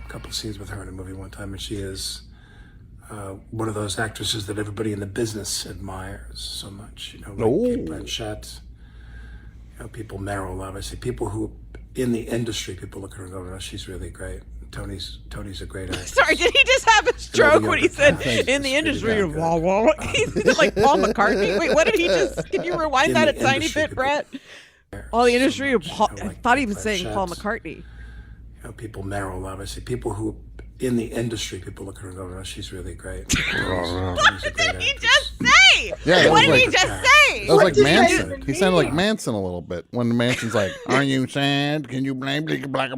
couple of scenes with her in a movie one time, and she is one of those actresses that everybody in the business admires so much. Like Kate Blanchett. People Meryl, obviously. People who in the industry, people look at her and go, "Oh, she's really great." Tony's a great actress. Sorry, did he just have a stroke when he said Thanks, in the it's industry? pretty damn Wah, wah. He's like Paul McCartney. Wait, what did he just? Can you rewind In that the a tiny industry, bit, people- Brett? All the So industry. much, Paul, I like thought he was Kate saying Paul Blanchett. McCartney. People Meryl, obviously. People who in the industry, people look at her and go, "Oh, she's really great." What did he just say? Yeah, that What was did he like- just say? That was like did that Manson. even He sounded like mean? Manson a little bit when Manson's like, "Are you sad? Can you blame the black?"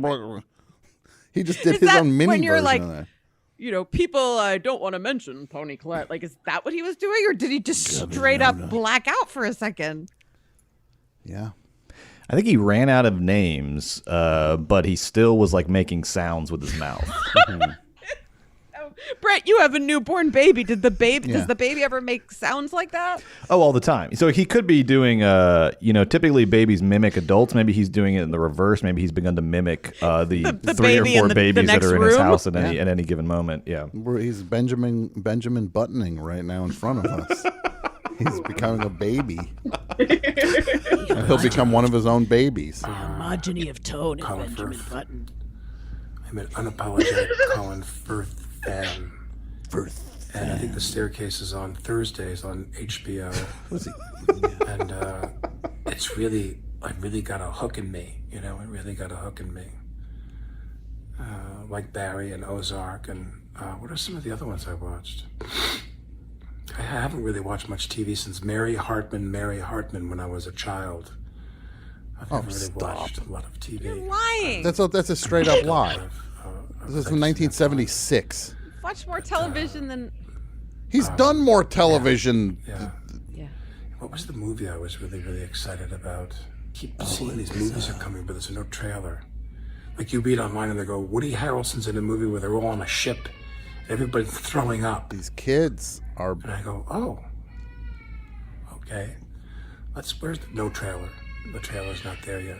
He just did Is his that own mini when you're version like, of that. People I don't want to mention Pony Colette. Like, is that what he was doing, or did he just straight up black out for a second? Yeah. I think he ran out of names, but he still was like making sounds with his mouth. Brett, you have a newborn baby. Does the baby ever make sounds like that? Oh, all the time. So he could be doing, typically babies mimic adults. Maybe he's doing it in the reverse. Maybe he's begun to mimic the 3 baby or 4 in the babies that next are in his room? house at any given moment. Yeah. He's Benjamin buttoning right now in front of us. He's becoming a baby. And he'll become one of his own babies. Homogeny of tone in Colin Benjamin Firth. Button. I'm an unapologetic Colin Firth fan. And I think The Staircase is on Thursdays on HBO. And it's really got a hook in me. It really got a hook in me. Like Barry and Ozark, and what are some of the other ones I watched? I haven't really watched much TV since Mary Hartman when I was a child. I've never really watched a lot of TV. You're lying. That's a straight up lie. This is from 1976. Watch more television than. He's done more television. Yeah. Yeah. What was the movie I was really, really excited about? Keep seeing these movies are coming, but there's no trailer. Like you read online and they go, Woody Harrelson's in a movie where they're all on a ship. Everybody's throwing up. These kids are. And I go, oh, okay. Where's no trailer? The trailer's not there yet.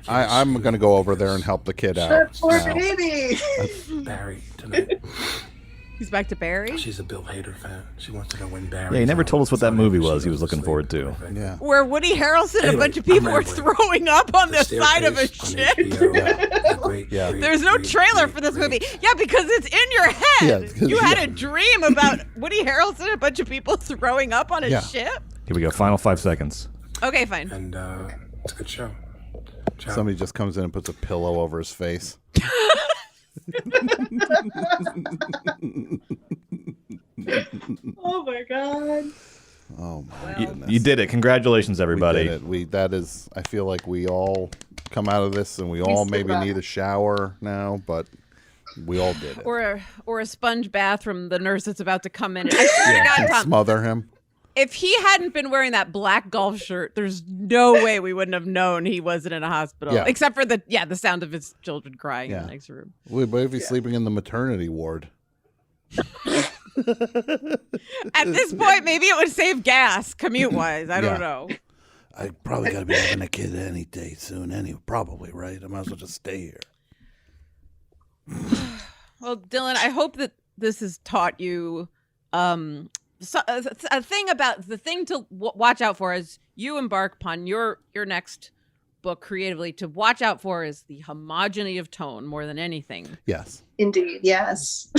I'm going to go over there and help the kid out. Poor now. baby. Barry tonight. He's back to Barry. She's a Bill Hader fan. She wants to know when Barry. Yeah, he never told us what that movie was he was looking forward to. Yeah. Where Woody Harrelson and a bunch of people were throwing up on the side of a ship. There's no trailer for this movie. Yeah, because it's in your head. Yeah, you had a dream about Woody Harrelson and a bunch of people throwing up on a ship. Here we go. Final 5 seconds. Okay, fine. And it's a good show. Ciao. Somebody just comes in and puts a pillow over his face. Oh my god. Oh my goodness. You did it. Congratulations, everybody. We did it. I feel like we all come out of this and we all maybe need a shower now, but we all did it. Or a sponge bath from the nurse that's about to come in. I swear to God, Tom, Smother him. if he hadn't been wearing that black golf shirt, there's no way we wouldn't have known he wasn't in a hospital. Yeah. Except for the sound of his children crying in the next room. What if he's sleeping in the maternity ward? At this point, maybe it would save gas commute-wise. I don't know. I probably got to be having a kid any day soon anyway. Probably, right? I might as well just stay here. Well, Dylan, I hope that this has taught you a thing about the thing to watch out for as you embark upon your next book creatively. To watch out for is the homogeny of tone more than anything. Yes. Indeed, yes.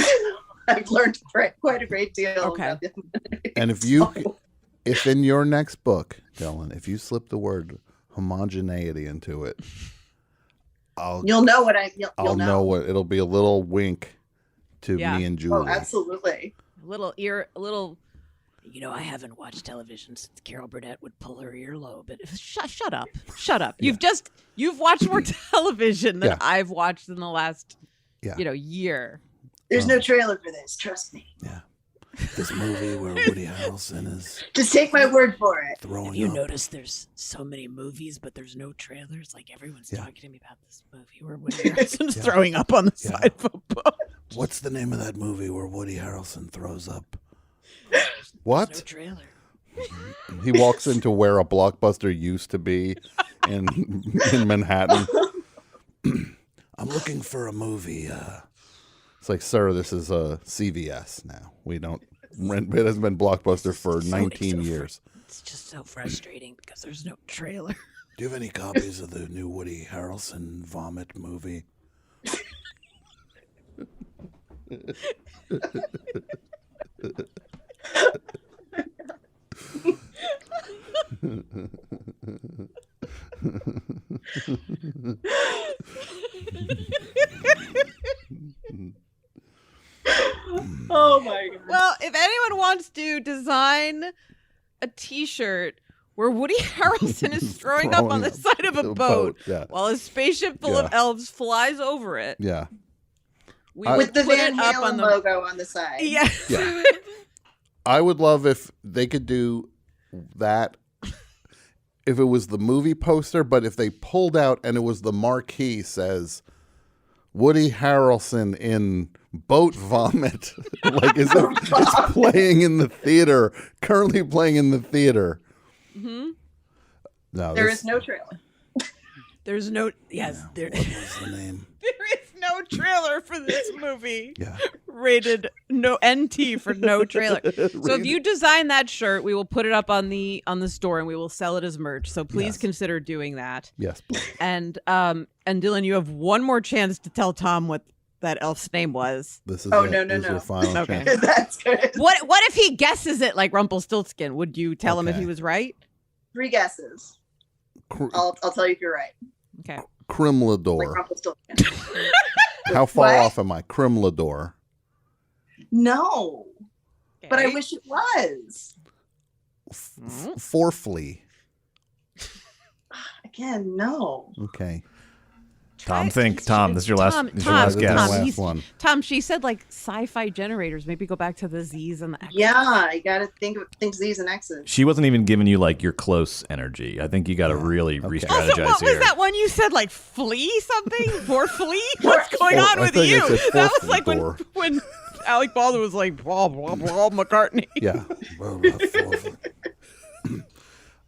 I've learned quite a great deal. Okay. About it. And if in your next book, Dylan, if you slip the word homogeneity into it, you'll know what I'll know what it'll be. A little wink to me and Julie. Oh, absolutely. A little. You know, I haven't watched television since Carol Burnett would pull her earlobe. But shut up. You've watched more television than Yeah. I've watched in the last Yeah. year. There's no trailer for this. Trust me. Yeah. This movie where Woody Harrelson is Just take my word for it. throwing Have you up. noticed there's so many movies, but there's no trailers? Like everyone's talking to me about this movie where Woody Harrelson's Throwing up on the side of a boat. What's the name of that movie where Woody Harrelson throws up? no What? trailer. He walks into where a Blockbuster used to be in Manhattan. I'm looking for a movie. It's like, sir, this is a CVS now. We don't rent. It has been Blockbuster for 19 years. It's just so frustrating because there's no trailer. Do you have any copies of the new Woody Harrelson vomit movie? Oh my god. Well, if anyone wants to design a T-shirt where Woody Harrelson is throwing up on the side of a boat yeah. while a spaceship full of elves flies over it. Yeah. With the put Van it up Halen on the logo on the side. Yeah. Yeah. I would love if they could do that if it was the movie poster, but if they pulled out and it was the marquee says Woody Harrelson in boat vomit. Like as if it's playing in the theater, currently playing in the theater. Mm-hmm. No, There is no trailer. There's no there. What was the name? There is no trailer for this movie. Yeah. Rated no NT for no trailer. So if you design that shirt, we will put it up on the store and we will sell it as merch. So please consider doing that. Yes, please. And Dylan, you have one more chance to tell Tom what that elf's name was. This is Oh, it. no. This is your final Okay. chance. That's good. What if he guesses it like Rumpelstiltskin? Would you tell him if he was right? 3 guesses. I'll tell you if you're right. Okay. Like Crimlador. Rumpelstiltskin. How far What? off am I? Crimlador. No, but I Okay. wish it was. Fourthly. Again, no. Okay. Tom, this is your last, Tom, this is your last Tom, guess. Last he's- one. Tom, she said like sci-fi generators. Maybe go back to the Z's and the X's. Yeah, you got to think Z's and X's. She wasn't even giving you like your close energy. I think you got to really re-strategize Also, what here. was that one you said? Like flea something? For flea? What's going on I with think you? it said That was like Door. when Alec Baldwin was like blah blah blah McCartney. Yeah.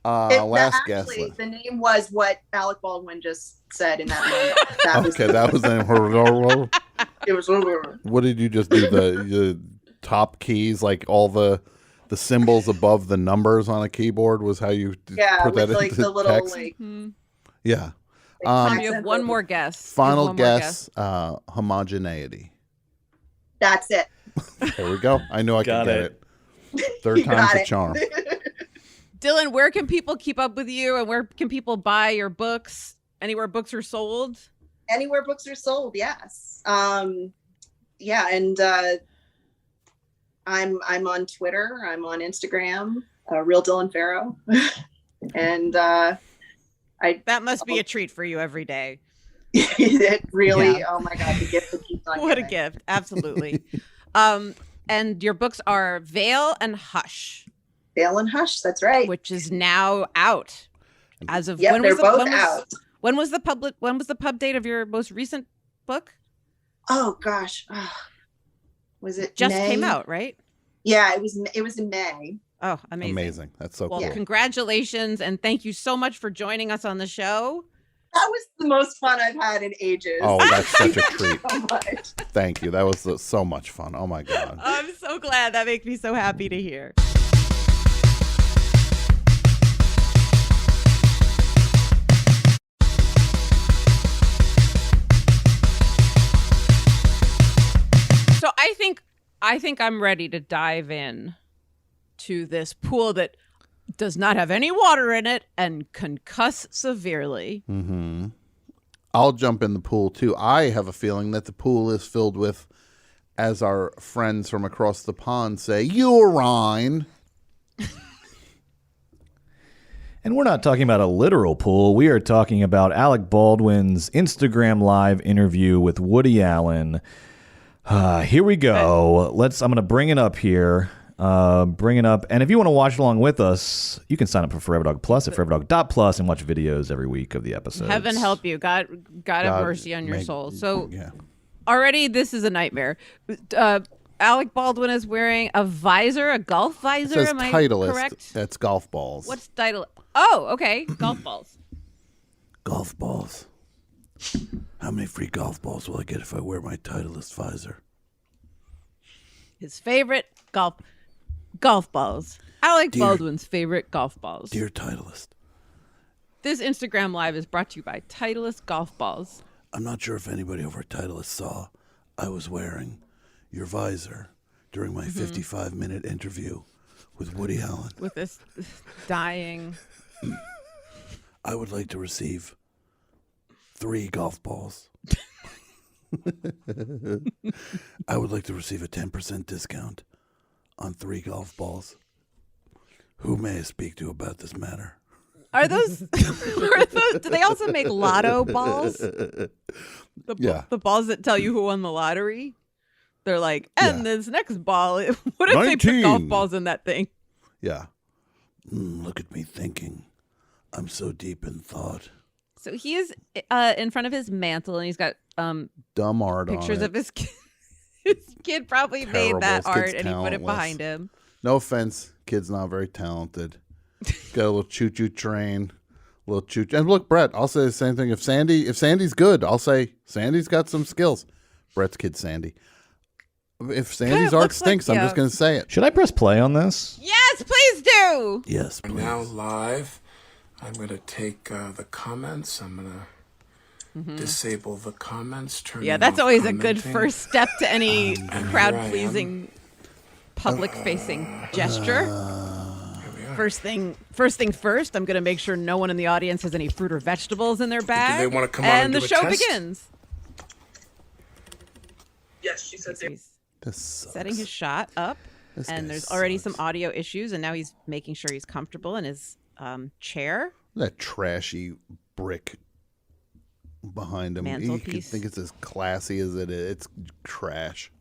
Last guess. Actually, the name was what Alec Baldwin just said in that moment. That was Okay, that was the. it was. What did you just do? The top keys, like all the symbols above the numbers on a keyboard, was how you Yeah, put that with like into the little text? like. Yeah. You have one more guess. Final You have one more guess. Homogeneity. That's it. There we go. I knew I Got could get it. it. Third You time's got a it. charm. Dylan, where can people keep up with you, and where can people buy your books? Anywhere books are sold? Anywhere books are sold, yes. Yeah, and I'm on Twitter. I'm on Instagram. Real Dylan Farrow. And That must be a treat for you every day. it really. Oh my God, the gift that keeps on What a giving. gift! Absolutely. And your books are Veil and Hush, Veil and Hush. That's right. which is now out. As of Yep, when they're was both out. When was the pub date of your most recent book? Oh gosh, was it Just May? came out, right? Yeah, it was in May. Oh, amazing. Amazing. That's so Well, cool. congratulations, and thank you so much for joining us on the show. That was the most fun I've had in ages. Oh, that's such a treat. so much. Thank you. That was so much fun. Oh my God. I'm so glad. That makes me so happy to hear. So I think I'm ready to dive in to this pool that does not have any water in it and concuss severely. Mm-hmm. I'll jump in the pool too. I have a feeling that the pool is filled with, as our friends from across the pond say, urine. And we're not talking about a literal pool. We are talking about Alec Baldwin's Instagram Live interview with Woody Allen. Here we go. I'm going to bring it up here. Bring it up. And if you want to watch along with us, you can sign up for Forever Dog Plus at foreverdog.plus and watch videos every week of the episodes. Heaven help you. God have God mercy on your make- soul. So Yeah. already this is a nightmare. Alec Baldwin is wearing a visor, a golf It visor. says Am I Titleist. correct? That's golf balls. What's title? Oh, okay. Golf balls. golf balls? How many free golf balls will I get if I wear my Titleist visor? His favorite golf balls. Alec Baldwin's favorite golf balls. Dear Titleist, This Instagram Live is brought to you by Titleist golf balls. I'm not sure if anybody over at Titleist saw I was wearing your visor during my 55-minute interview with Woody Allen. With this dying. I would like to receive 3 golf balls. I would like to receive a 10% discount on 3 golf balls. Who may I speak to about this matter? Are those? Do they also make lotto balls? The balls that tell you who won the lottery. They're like, and this next ball. What if 19. they put golf balls in that thing? Yeah. Look at me thinking. I'm so deep in thought. So he is in front of his mantle, and he's got Dumb art pictures on it. of his kid. His kid probably Terrible. made that His art, kid's and he put it talentless. behind him. No offense, kid's not very talented. Got a little choo-choo train, little choo. And look, Brett, I'll say the same thing. If Sandy's good, I'll say Sandy's got some skills. Brett's kid, Sandy. If Sandy's art stinks, I'm just going to say it. Should I press play on this? Yes, please do. Yes, We're please. now live. I'm going to take the comments. I'm going to disable the comments. Turn Yeah, them that's off always a good commenting. first step to any And here crowd-pleasing, public-facing gesture. First thing first, I'm going to make sure no one in the audience has any fruit or vegetables in their bag. they wanna come on and and the do a show test? begins. Yes, she said So he's This sucks. setting his shot up, This and guy there's already sucks. some audio issues, and now he's making sure he's comfortable in his chair. That trashy brick behind him. You could Mantelpiece. think it's as classy as it is. It's trash.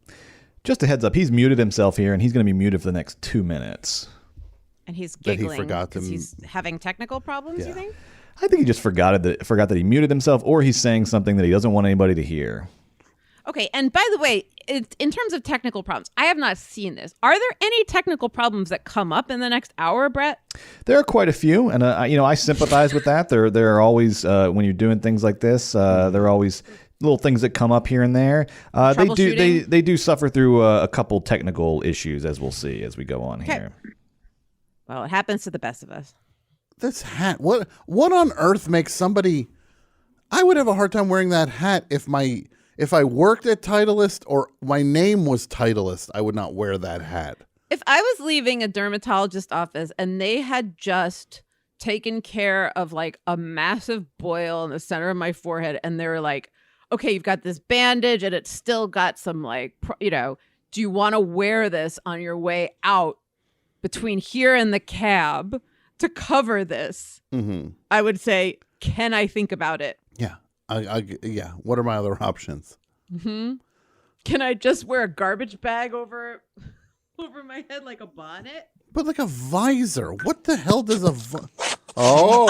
Just a heads up, he's muted himself here, and he's going to be muted for the next 2 minutes. And he's That he giggling forgot because to- he's having technical problems, you Yeah. think? I think he just forgot that he muted himself, or he's saying something that he doesn't want anybody to hear. Okay, and by the way, in terms of technical problems, I have not seen this. Are there any technical problems that come up in the next hour, Brett? There are quite a few, and I sympathize with that. There are always when you're doing things like this, there are always little things that come up here and there. Troubleshooting? They do suffer through a couple technical issues, as we'll see as we go on Okay. here. Well, it happens to the best of us. This hat. What on earth makes somebody? I would have a hard time wearing that hat if I worked at Titleist or my name was Titleist. I would not wear that hat. If I was leaving a dermatologist office and they had just taken care of like a massive boil in the center of my forehead, and they were like, okay, you've got this bandage and it's still got some like, do you want to wear this on your way out between here and the cab to cover this? Mm-hmm. I would say, can I think about it? Yeah. Yeah. What are my other options? Can I just wear a garbage bag over my head like a bonnet? But like a visor. What the hell does a Oh!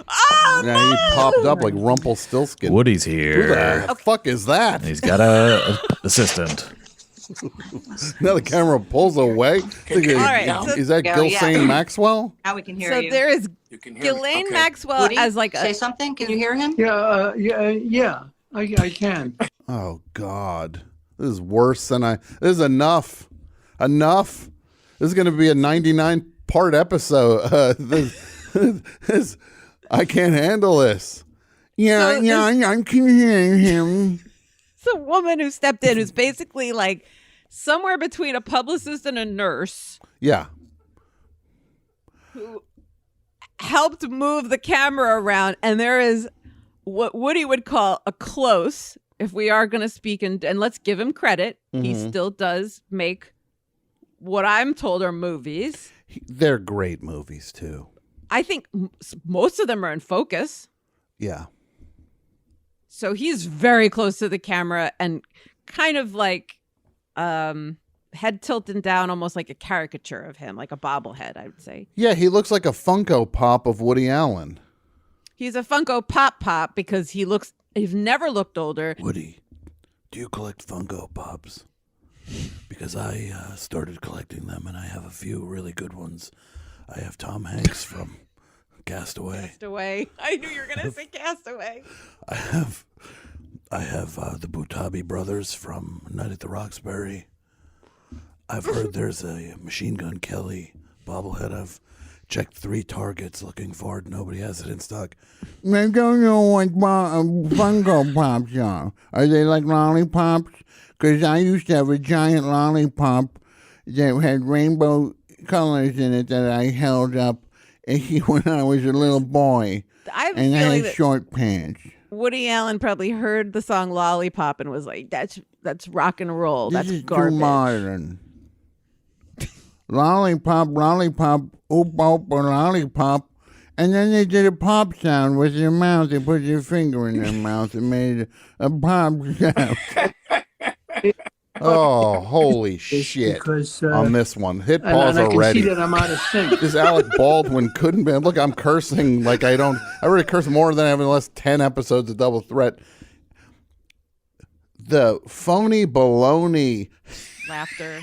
Oh, Now he popped up like Rumpelstiltskin. Woody's Who here. the fuck is that? He's got a assistant. Now the camera pulls away. All right, so- Is that Go, Ghislaine Maxwell? Now we can hear So you. there is You can hear me. Ghislaine Okay. Maxwell Woody, as like say a something. Can you hear him? Yeah, I can. Oh God, this is worse than This is enough. This is going to be a 99-part episode. This, I can't handle this. Yeah, So I can hear him. it's a woman who stepped in who's basically like somewhere between a publicist and a nurse Yeah, who helped move the camera around, and there is what Woody would call a close. If we are going to speak, and let's give him credit, he still does make what I'm told are movies. they're great movies too. I think most of them are in focus. Yeah, So he's very close to the camera and kind of like head tilted down, almost like a caricature of him, like a bobblehead, I would say. yeah. He looks like a Funko Pop of Woody Allen. He's a Funko Pop because he's never looked older. Woody, do you collect Funko Pops? Because I started collecting them, and I have a few really good ones. I have Tom Hanks from Castaway. Castaway. I knew you were going to say Castaway. I have the Butabi brothers from Night at the Roxbury. I've heard there's a Machine Gun Kelly bobblehead. I've checked 3 Targets looking for it. Nobody has it in stock. I don't know what Funko Pops are. Are they like lollipops? Because I used to have a giant lollipop that had rainbow colors in it that I held up when I was a little boy. I have a And I feeling had that short pants. Woody Allen probably heard the song Lollipop and was like, that's rock and roll. This That's is garbage. too modern. lollipop, lollipop, oop, oop, or lollipop. And then they did a pop sound with your mouth. They put your finger in their mouth and made a pop sound. Oh, holy shit. Because, on this one. Hit and pause I can already. see that I'm out of sync. This Alec Baldwin couldn't be. Look, I'm cursing like I already curse more than I have in the last 10 episodes of Double Threat. The phony baloney Laughter.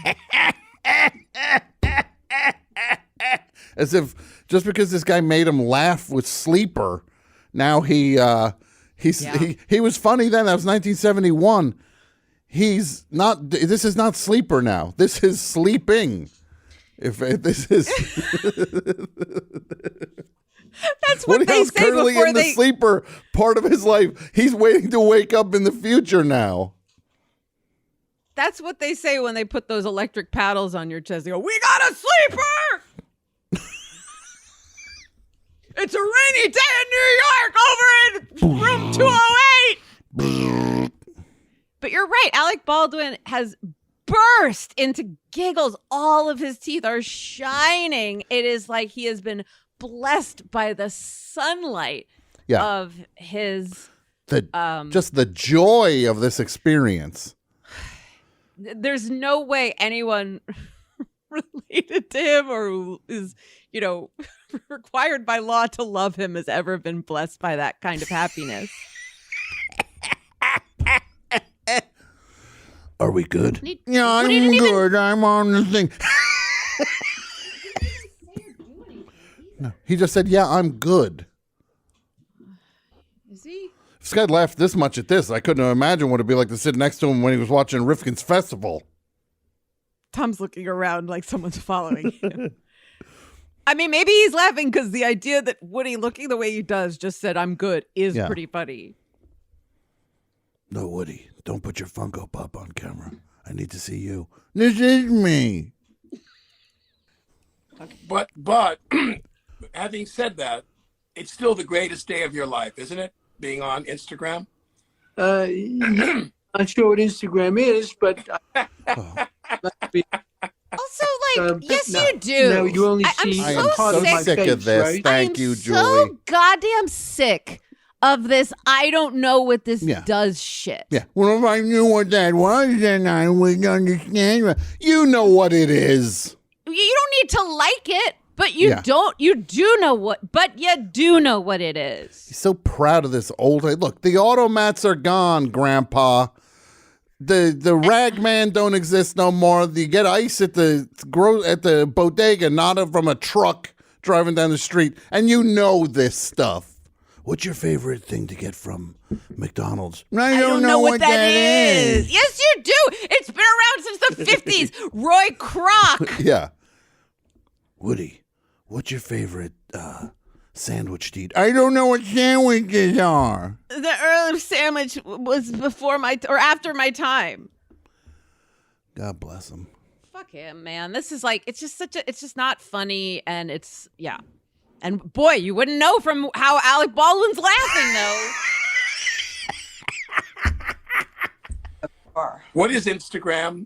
as if just because this guy made him laugh with Sleeper, now he was funny then. That was 1971. He's not. This is not Sleeper now. This is Sleeping. If this is, That's what they Woody's say currently before in the they. sleeper part of his life. He's waiting to wake up in the future now. That's what they say when they put those electric paddles on your chest. They go, "We got a sleeper." It's a rainy day in New York over in room 208. But you're right. Alec Baldwin has burst into giggles. All of his teeth are shining. It is like he has been blessed by the sunlight of his just the joy of this experience. There's no way anyone related to him or who is, required by law to love him has ever been blessed by that kind of happiness. Are we good? Yeah, I'm good. I'm on the thing. No, he just said, "Yeah, I'm good." Is he? If this guy laughed this much at this, I couldn't imagine what it'd be like to sit next to him when he was watching Rifkin's Festival. Tom's looking around like someone's following him. I mean, maybe he's laughing because the idea that Woody looking the way he does just said, "I'm good," is pretty funny. No, Woody, don't put your Funko Pop on camera. I need to see you. This is me. But having said that, it's still the greatest day of your life, isn't it? Being on Instagram? I'm not sure what Instagram is, but Also, yes, you do. No, you only see I am part so of my sick face, of this. right? Thank you, I'm Julie. so goddamn sick of this. I don't know what this does shit. Yeah. Well, if I knew what that was, then I would understand. You know what it is. You don't need to like it, but you don't. You do know what. But you do know what it is. He's so proud of this old. Look, the automats are gone, Grandpa. The ragman don't exist no more. You get ice at the bodega, not from a truck driving down the street, and you know this stuff. What's your favorite thing to get from McDonald's? I don't know what that is. Yes, you do. It's been around since the 50s. Roy Kroc. Yeah. Woody, what's your favorite sandwich to eat? I don't know what sandwiches are. The early sandwich was before after my time. God bless him. Fuck him, man. This is it's just not funny, and And boy, you wouldn't know from how Alec Baldwin's laughing, though. What is Instagram?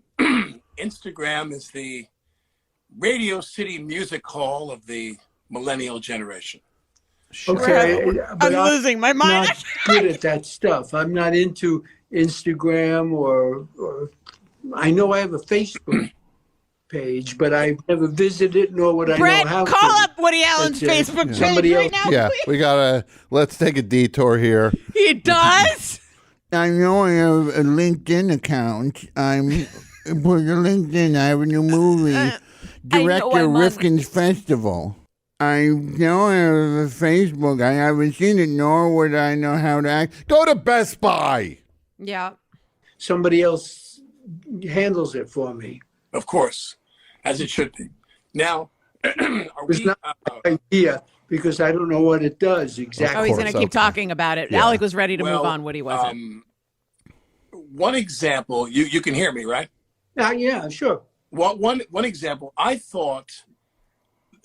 Instagram is the Radio City Music Hall of the millennial generation. Okay, but I'm losing my mind. I'm not good at that stuff. I'm not into Instagram or I know I have a Facebook page, but I've never visited it, nor would I Brett, know how call to. up Woody Allen's Facebook page Somebody right else- now. Yeah, please. let's take a detour here. He does? I know I have a LinkedIn account. I'm for the LinkedIn. I have a new movie, Director I'm on- Rifkin's Festival. I know I have a Facebook. I haven't seen it, nor would I know how to act. Go to Best Buy. Yeah. Somebody else handles it for me. Of course, as it should be. Now, are It's we? not my idea because I don't know what it does exactly. Oh, he's course, going to keep okay. talking about it. Yeah. Alec was ready to move Well, on. Woody wasn't. One example. You can hear me, right? Yeah, sure. One example. I thought,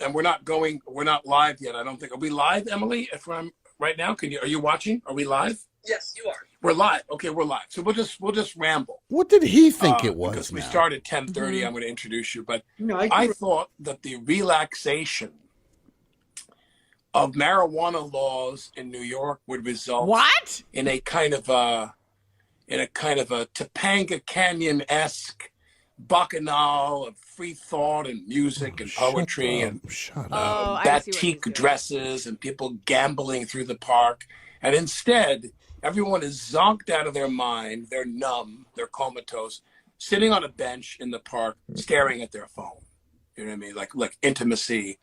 and we're not live yet. I don't think. Are we live, Emily? If I'm right now, are you watching? Are we live? Yes, you are. We're live. Okay, we're live. So we'll just ramble. What did he think it was? Because we now? start at 10:30. I'm going to introduce you, but No, I thought that the relaxation of marijuana laws in New York would result in a kind of a Topanga Canyon-esque bacchanal of free thought and music and poetry and batik dresses and people gambling through the park. And instead, everyone is zonked out of their mind. They're numb. They're comatose, sitting on a bench in the park, staring at their phone. You know what I mean? Like intimacy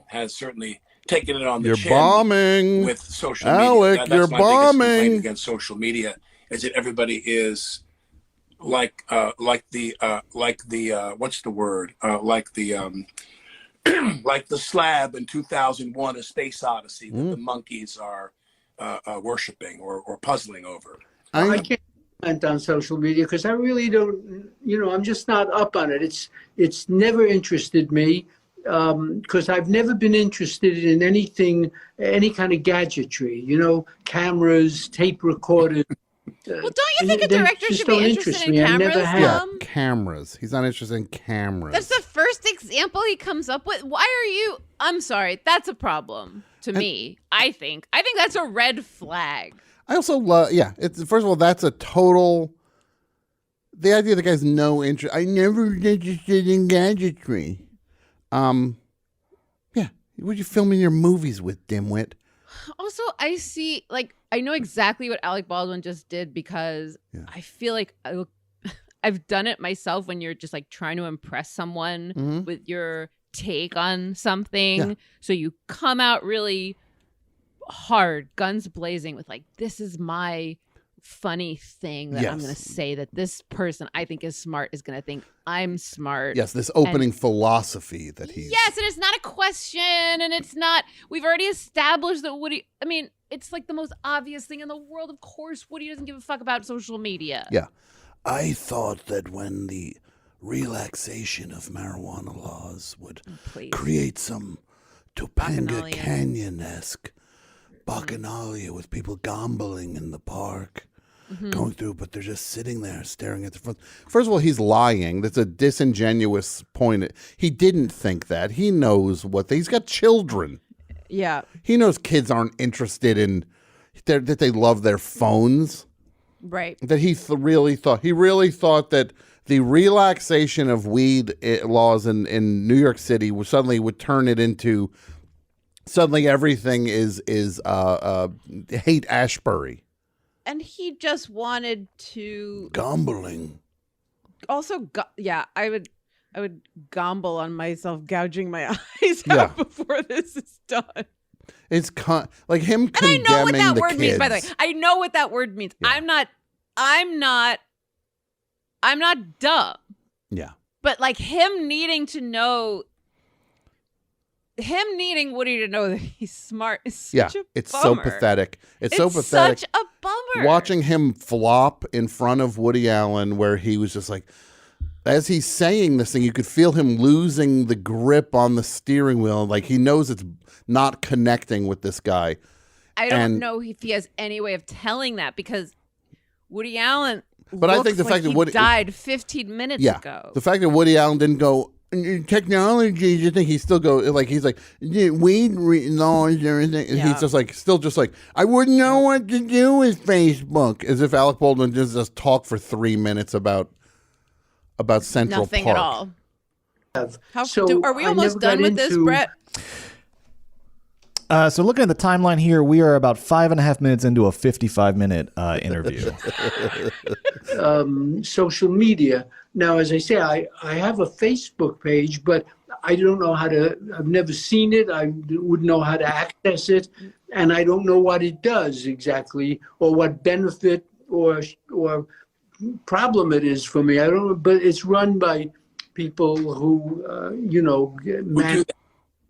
has certainly taken it on the chin. You're bombing with social media. Alec, That's you're my bombing. biggest complaint against social media is that everybody is like the what's the word? Like the slab in 2001: A Space Odyssey that the monkeys are worshiping or puzzling over. I can't comment on social media because I really don't, I'm just not up on it. It's never interested me because I've never been interested in anything, any kind of gadgetry, cameras, tape recorders. Well, don't you think a director should be interested in cameras? Yeah, cameras. He's not interested in cameras. That's the first example he comes up with. Why are you? I'm sorry. That's a problem to me. I think that's a red flag. I also love. Yeah. It's first of all, that's a total. The idea the guy's no interest. I never interested in gadgetry. Yeah. What you filming your movies with, dimwit? Also, I know exactly what Alec Baldwin just did because I feel like I've done it myself when you're just like trying to impress someone with your take on something. Yeah. So you come out really hard, guns blazing with like, this is my funny thing that I'm going to say that this person I think is smart is going to think I'm smart. Yes, this opening philosophy that he's... Yes, and it's not a question, and it's not... We've already established that Woody... I mean, it's like the most obvious thing in the world. Of course, Woody doesn't give a fuck about social media. Yeah. I thought that when the relaxation of marijuana laws would create some Topanga Canyon-esque bacchanalia with people gambling in the park, going through, but they're just sitting there staring at the front. First of all, he's lying. That's a disingenuous point. He didn't think that. He knows he's got children. Yeah. He knows kids aren't interested in that they love their phones. Right. That he really thought that the relaxation of weed laws in New York City would turn it into suddenly everything is hate Ashbury. And he just wanted to gambling. Also, I would gamble on myself gouging my eyes out before this is done. It's like him condemning the kids. And I know what that word means, by the way. I know what that word means. Yeah. I'm not dumb. Yeah. But like him needing Woody to know that he's smart is such a it's bummer. So pathetic. It's so pathetic. Such a bummer. Watching him flop in front of Woody Allen where he was just like, as he's saying this thing, you could feel him losing the grip on the steering wheel. Like he knows it's not connecting with this guy. I don't know if he has any way of telling that because Woody Allen I think the fact that Woody died 15 minutes ago. The fact that Woody Allen didn't go, technology, you think he still go like he's like weed laws and everything, and he's just like still just like I wouldn't know what to do with Facebook, as if Alec Baldwin just talk for 3 minutes about Central Nothing Park. At all. Are we almost done with this, Brett? So looking at the timeline here, we are about 5.5 minutes into a 55-minute interview. Social media. Now, as I say, I have a Facebook page, but I don't know I've never seen it. I wouldn't know how to access it. And I don't know what it does exactly or what benefit or problem it is for me. I don't know, but it's run by people who, manage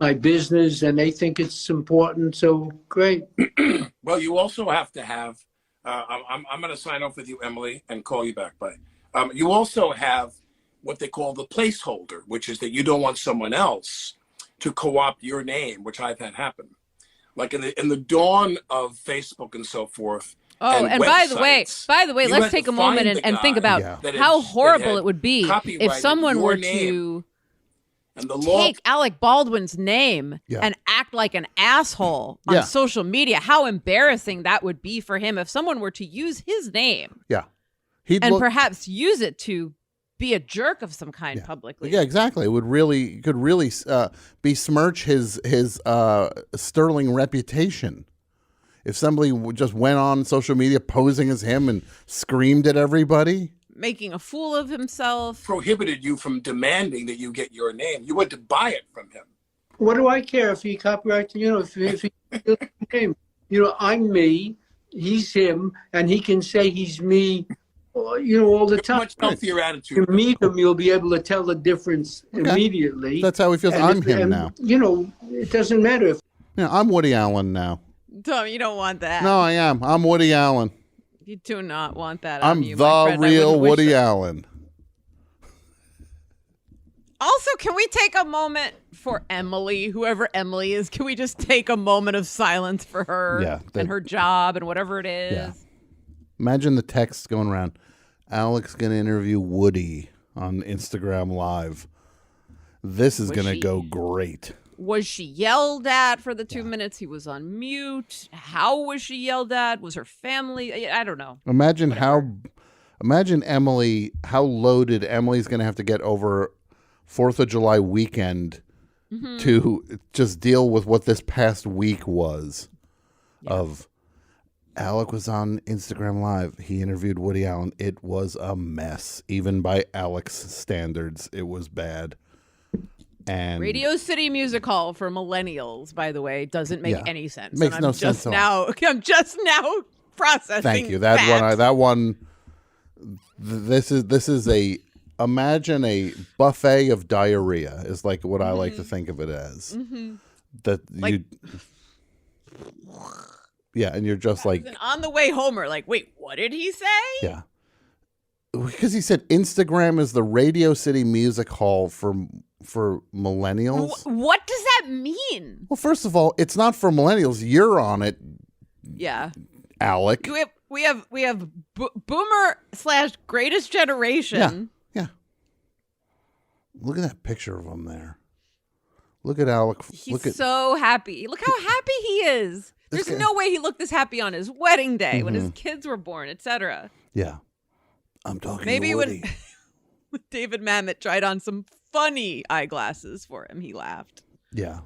my business and they think it's important. So great. Well, you also have to have, I'm going to sign off with you, Emily, and call you back. Bye. You also have what they call the placeholder, which is that you don't want someone else to co-opt your name, which I've had happen. Like in the dawn of Facebook and so forth, Oh, and by the way, You let's had take to a moment find the and think guy about that how had horrible it would be if copyrighted someone your were name. to And the law take Alec Baldwin's name Yeah. and act like an asshole on Yeah. social media. How embarrassing that would be for him if someone were to use his name Yeah. He'd and look, perhaps use it to be a jerk of some kind publicly. yeah, exactly. It could really besmirch his sterling reputation. If somebody just went on social media posing as him and screamed at everybody. Making a fool of himself. prohibited you from demanding that you get your name. You had to buy it from him. What do I care if he copyrights? If he name, I'm me, he's him, and he can say he's me, all the time. Much healthier You attitude. meet him, you'll be able to tell the difference immediately. That's how he feels. And I'm him now. It doesn't matter if I'm Woody Allen now. Tom, you don't want that. No, I am. I'm Woody Allen. You do not want that I'm on you, the my friend. I real wouldn't wish Woody that. Allen. Also, can we take a moment for Emily, whoever Emily is? Can we just take a moment of silence for her and her job and whatever it is? Yeah. Imagine the text going around. Alec's going to interview Woody on Instagram Live. This is going to go great. Was she yelled at for the 2 minutes he was on mute? How was she yelled at? Was her family? I don't know. Imagine Emily, how loaded Emily's going to have to get over 4th of July weekend to just deal with what this past week was of Alec was on Instagram Live. He interviewed Woody Allen. It was a mess. Even by Alec's standards, it was bad. And Radio City Music Hall for millennials, by the way, doesn't make any sense. Makes and no I'm sense just now. I'm just now processing. thank you. This is a imagine a buffet of diarrhea is like what I like to think of it as. That you and you're just like on the way home or like, wait, what did he say? Yeah. Because he said Instagram is the Radio City Music Hall for millennials. What does that mean? Well, first of all, it's not for millennials. You're on it. Yeah. Alec. We have boomer / greatest generation. Yeah. Look at that picture of him there. Look at Alec. He's so happy. Look how happy he is. There's no way he looked this happy on his wedding day when his kids were born, etc. Yeah. I'm talking Maybe to Woody. when David Mamet tried on some funny eyeglasses for him, he laughed. Yeah.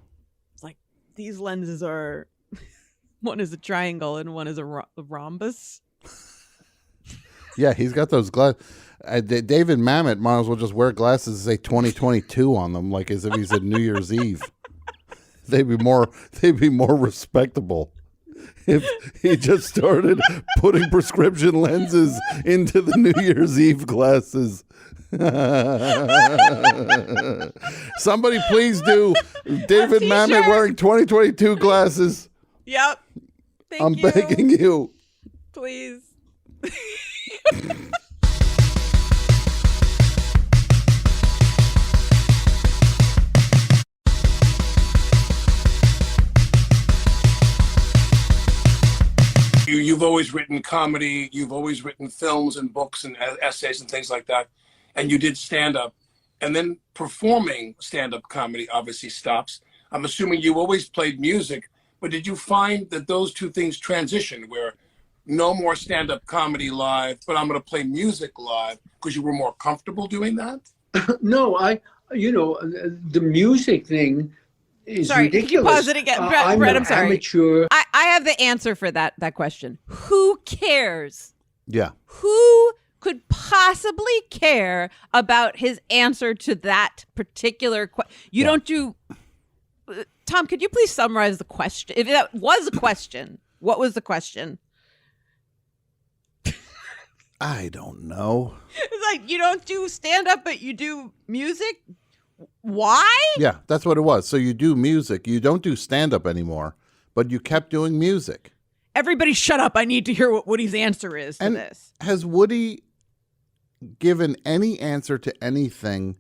It's like, these lenses are, one is a triangle and one is a rhombus. Yeah, he's got those glasses. David Mamet might as well just wear glasses that say 2022 on them, like as if he's at New Year's Eve. They'd be more respectable if he just started putting prescription lenses into the New Year's Eve glasses. Somebody please do David Mamet wearing 2022 glasses. Yep. I'm begging you. Please. You've always written comedy. You've always written films and books and essays and things like that. And you did stand-up. And then performing stand-up comedy obviously stops. I'm assuming you always played music, but did you find that those two things transition where no more stand-up comedy live, but I'm going to play music live because you were more comfortable doing that? No, the music thing is sorry, ridiculous. Can you pause it again? Brett, I'm sorry. Amateur. I have the answer for that question. Who cares? Yeah. Who could possibly care about his answer to that particular question? You don't do... Tom, could you please summarize the question? If that was a question, what was the question? I don't know. It's like, you don't do stand-up, but you do music? Why? Yeah, that's what it was. So you do music. You don't do stand-up anymore, but you kept doing music. Everybody shut up. I need to hear what Woody's answer is to this. Has Woody given any answer to anything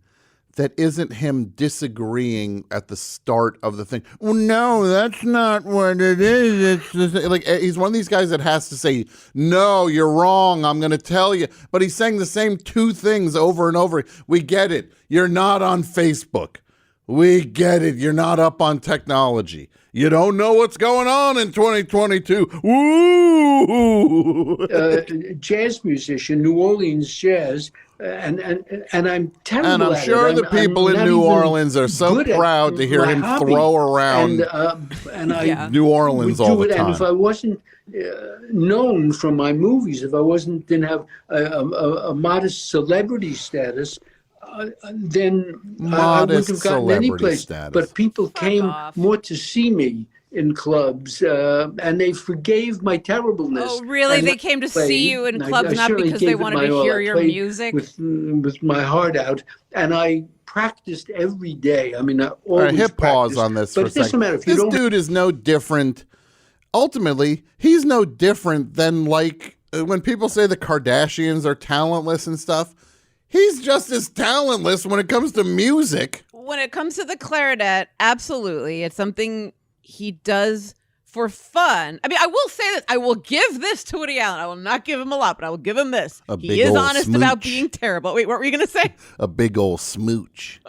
that isn't him disagreeing at the start of the thing. Well, no, that's not what it is. It's like he's one of these guys that has to say, no, you're wrong. I'm going to tell you. But he's saying the same two things over and over. We get it. You're not on Facebook. We get it. You're not up on technology. You don't know what's going on in 2022. Woo! Jazz musician, New Orleans jazz, and I'm terrible and I'm at sure it. the people in New Orleans are so proud to hear him throw around New Orleans all the time. And if I wasn't known from my movies, if I didn't have a modest celebrity status, then I wouldn't have gotten any place. But people came more to see me in clubs, and they forgave my terribleness. Oh, really? They came to see you in clubs, not because they wanted to hear your music? With my heart out, and I practiced every day. I mean, I always all right, hit practiced, pause on this but for a it doesn't second. matter if you This don't. dude is no different. Ultimately, he's no different than like when people say the Kardashians are talentless and stuff. He's just as talentless when it comes to music. When it comes to the clarinet, absolutely. It's something he does for fun. I mean, I will say this. I will give this to Woody Allen. I will not give him a lot, but I will give him this. He is honest about being terrible. Wait, what were you going to say? A big old smooch.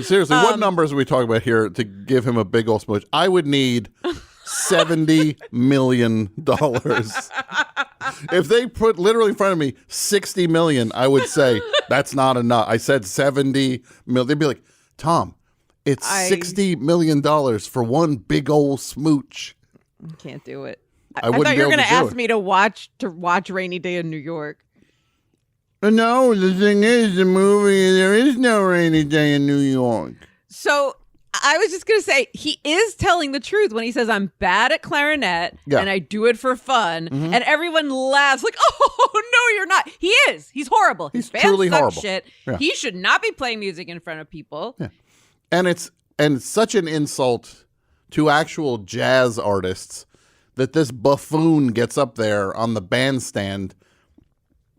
Seriously, what numbers are we talking about here to give him a big old smooch? I would need $70 million. If they put literally in front of me 60 million, I would say that's not enough. I said 70 million. They'd be like, Tom, it's $60 million for one big old smooch. I can't do it. I thought you were going to ask it. me to watch Rainy Day in New York. No, the thing is, the movie, there is no Rainy Day in New York. So I was just going to say, he is telling the truth when he says, I'm bad at clarinet and I do it for fun. Mm-hmm. And everyone laughs like, oh, no, you're not. He is. He's horrible. He's His truly fans suck horrible. Shit. Yeah. He should not be playing music in front of people. Yeah. And it's such an insult to actual jazz artists that this buffoon gets up there on the bandstand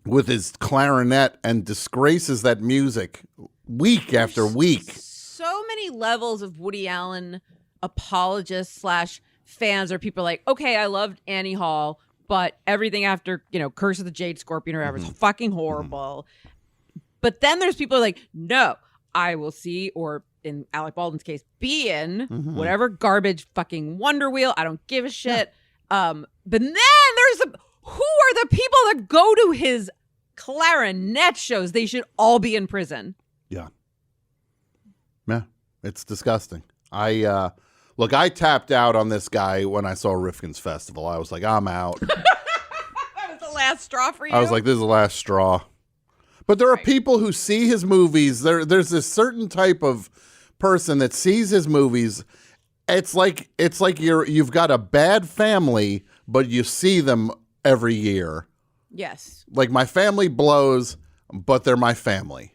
with his clarinet and disgraces that music week after week. So many levels of Woody Allen apologists / fans, or people are like, okay, I loved Annie Hall, but everything after, Curse of the Jade Scorpion or whatever is fucking horrible. But then there's people who are like, no, I will see, or in Alec Baldwin's case, be in whatever garbage fucking Wonder Wheel. I don't give a shit. But then who are the people that go to his clarinet shows? They should all be in prison. Yeah. Yeah, it's disgusting. I tapped out on this guy when I saw Rifkin's Festival. I was like, I'm out. That was the last straw for you? I was like, this is the last straw. But there are people who see his movies. There's this certain type of person that sees his movies. It's like you've got a bad family, but you see them every year. Yes. Like, my family blows, but they're my family.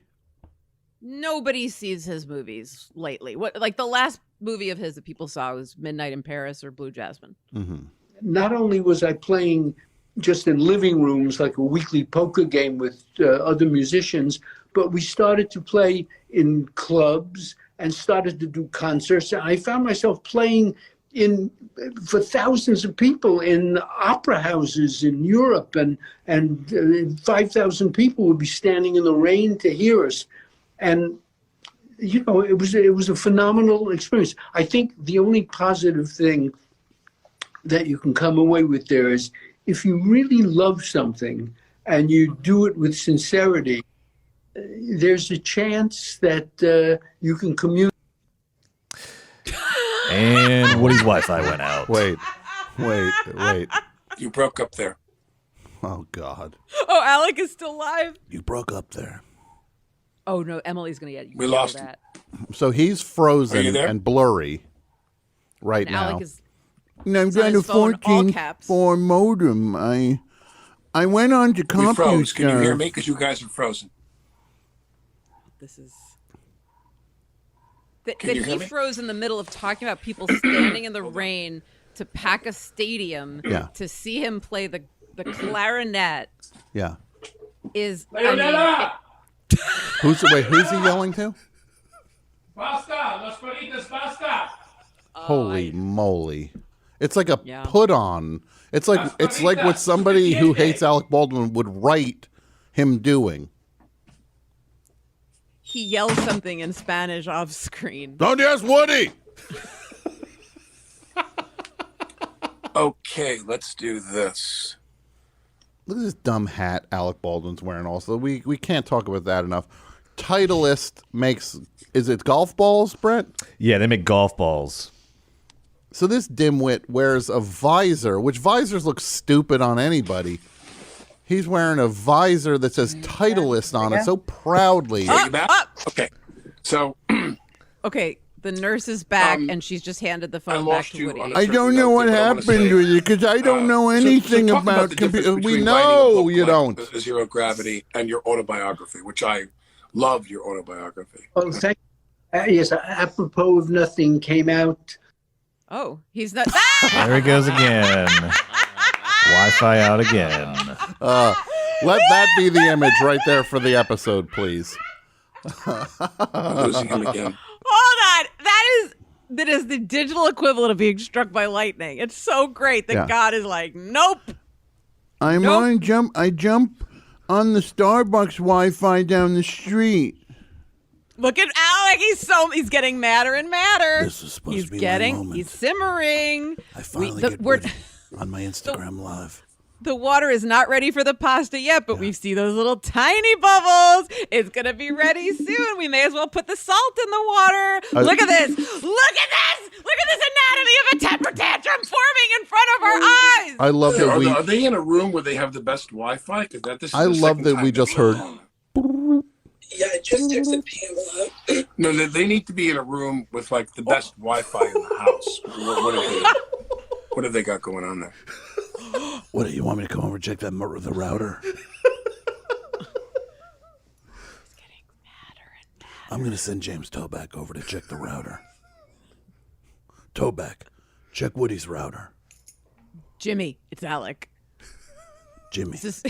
Nobody sees his movies lately. The last movie of his that people saw was Midnight in Paris or Blue Jasmine. Mm-hmm. Not only was I playing just in living rooms, like a weekly poker game with other musicians, but we started to play in clubs and started to do concerts. I found myself playing for thousands of people in opera houses in Europe, and 5,000 people would be standing in the rain to hear us. And, it was a phenomenal experience. I think the only positive thing that you can come away with there is, if you really love something and you do it with sincerity, there's a chance that you can communicate. And Woody's Wi-Fi went out. Wait. You broke up there. Oh, God. Oh, Alec is still live? You broke up there. Oh, no, Emily's going to get you. We lost him. So he's frozen and blurry right and now. Alec is I'm trying to 14.4 modem. I went on to CompuStar. We froze. Can you hear me? Because you guys are frozen. This is... That he froze in the middle of talking about people standing in the rain to pack a stadium to see him play the clarinet. Yeah. is Leonela! Who's he yelling to? Basta! Los Peritas, basta! Holy moly. It's like a Yeah. put on. It's like what somebody who hates Alec Baldwin would write him doing. He yells something in Spanish off screen. Don't ask Woody. Okay, let's do this. Look at this dumb hat Alec Baldwin's wearing also. We can't talk about that enough. Titleist makes, is it golf balls, Brent? Yeah, they make golf balls. So this dimwit wears a visor, which visors look stupid on anybody. He's wearing a visor that says Titleist on it so proudly. Okay, so Okay, the nurse is back, and she's just handed the phone back to Woody. I don't know what happened with it because I don't know anything about computers. We know you don't. Zero Gravity and your autobiography, which I love your autobiography. Oh, thank yes, apropos of nothing came out. Oh, he's not. There he goes again. Wi-Fi out again. Let that be the image right there for the episode, please. I'm losing him again. Hold on. That is the digital equivalent of being struck by lightning. It's so great that God is like, nope. I jump on the Starbucks Wi-Fi down the street. Look at Alec. He's getting madder and madder. This is supposed to be my moment. He's simmering. I finally get Woody on my Instagram Live. The water is not ready for the pasta yet, but we see those little tiny bubbles. It's going to be ready soon. We may as well put the salt in the water. Look at this. Look at this. Look at this anatomy of a temper tantrum forming in front of our eyes. I love that Are they in a room where they have the best Wi-Fi? I love that we just heard. Yeah, I just texted Pamela. No, they need to be in a room with like the best Wi-Fi in the house. What have they got going on there? What do you want me to come over and check the router? It's getting madder and madder. I'm going to send James Toback over to check the router. Toback, check Woody's router. Jimmy, it's Alec. Jimmy. This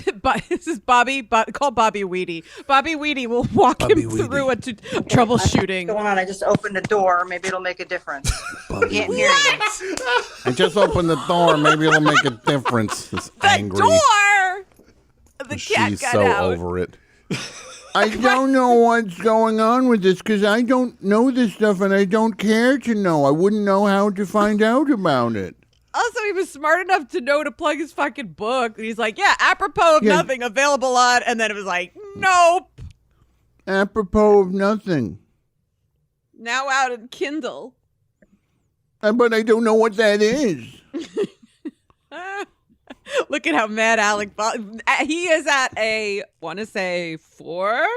is Bobby. Call Bobby Weedy. Bobby Weedy will walk him through a troubleshooting. What's going on? I just opened the door. Maybe it'll make a difference. Can't hear you. I just opened the door. Maybe it'll make a difference. He's angry. Door. The cat She's got so out. over it. I don't know what's going on with this because I don't know this stuff and I don't care to know. I wouldn't know how to find out about it. Also, he was smart enough to know to plug his fucking book. And he's like, yeah, apropos of nothing available on. And then it was like, nope. Apropos of nothing. Now out in Kindle. But I don't know what that is. Look at how mad Alec. He is at a, want to say 4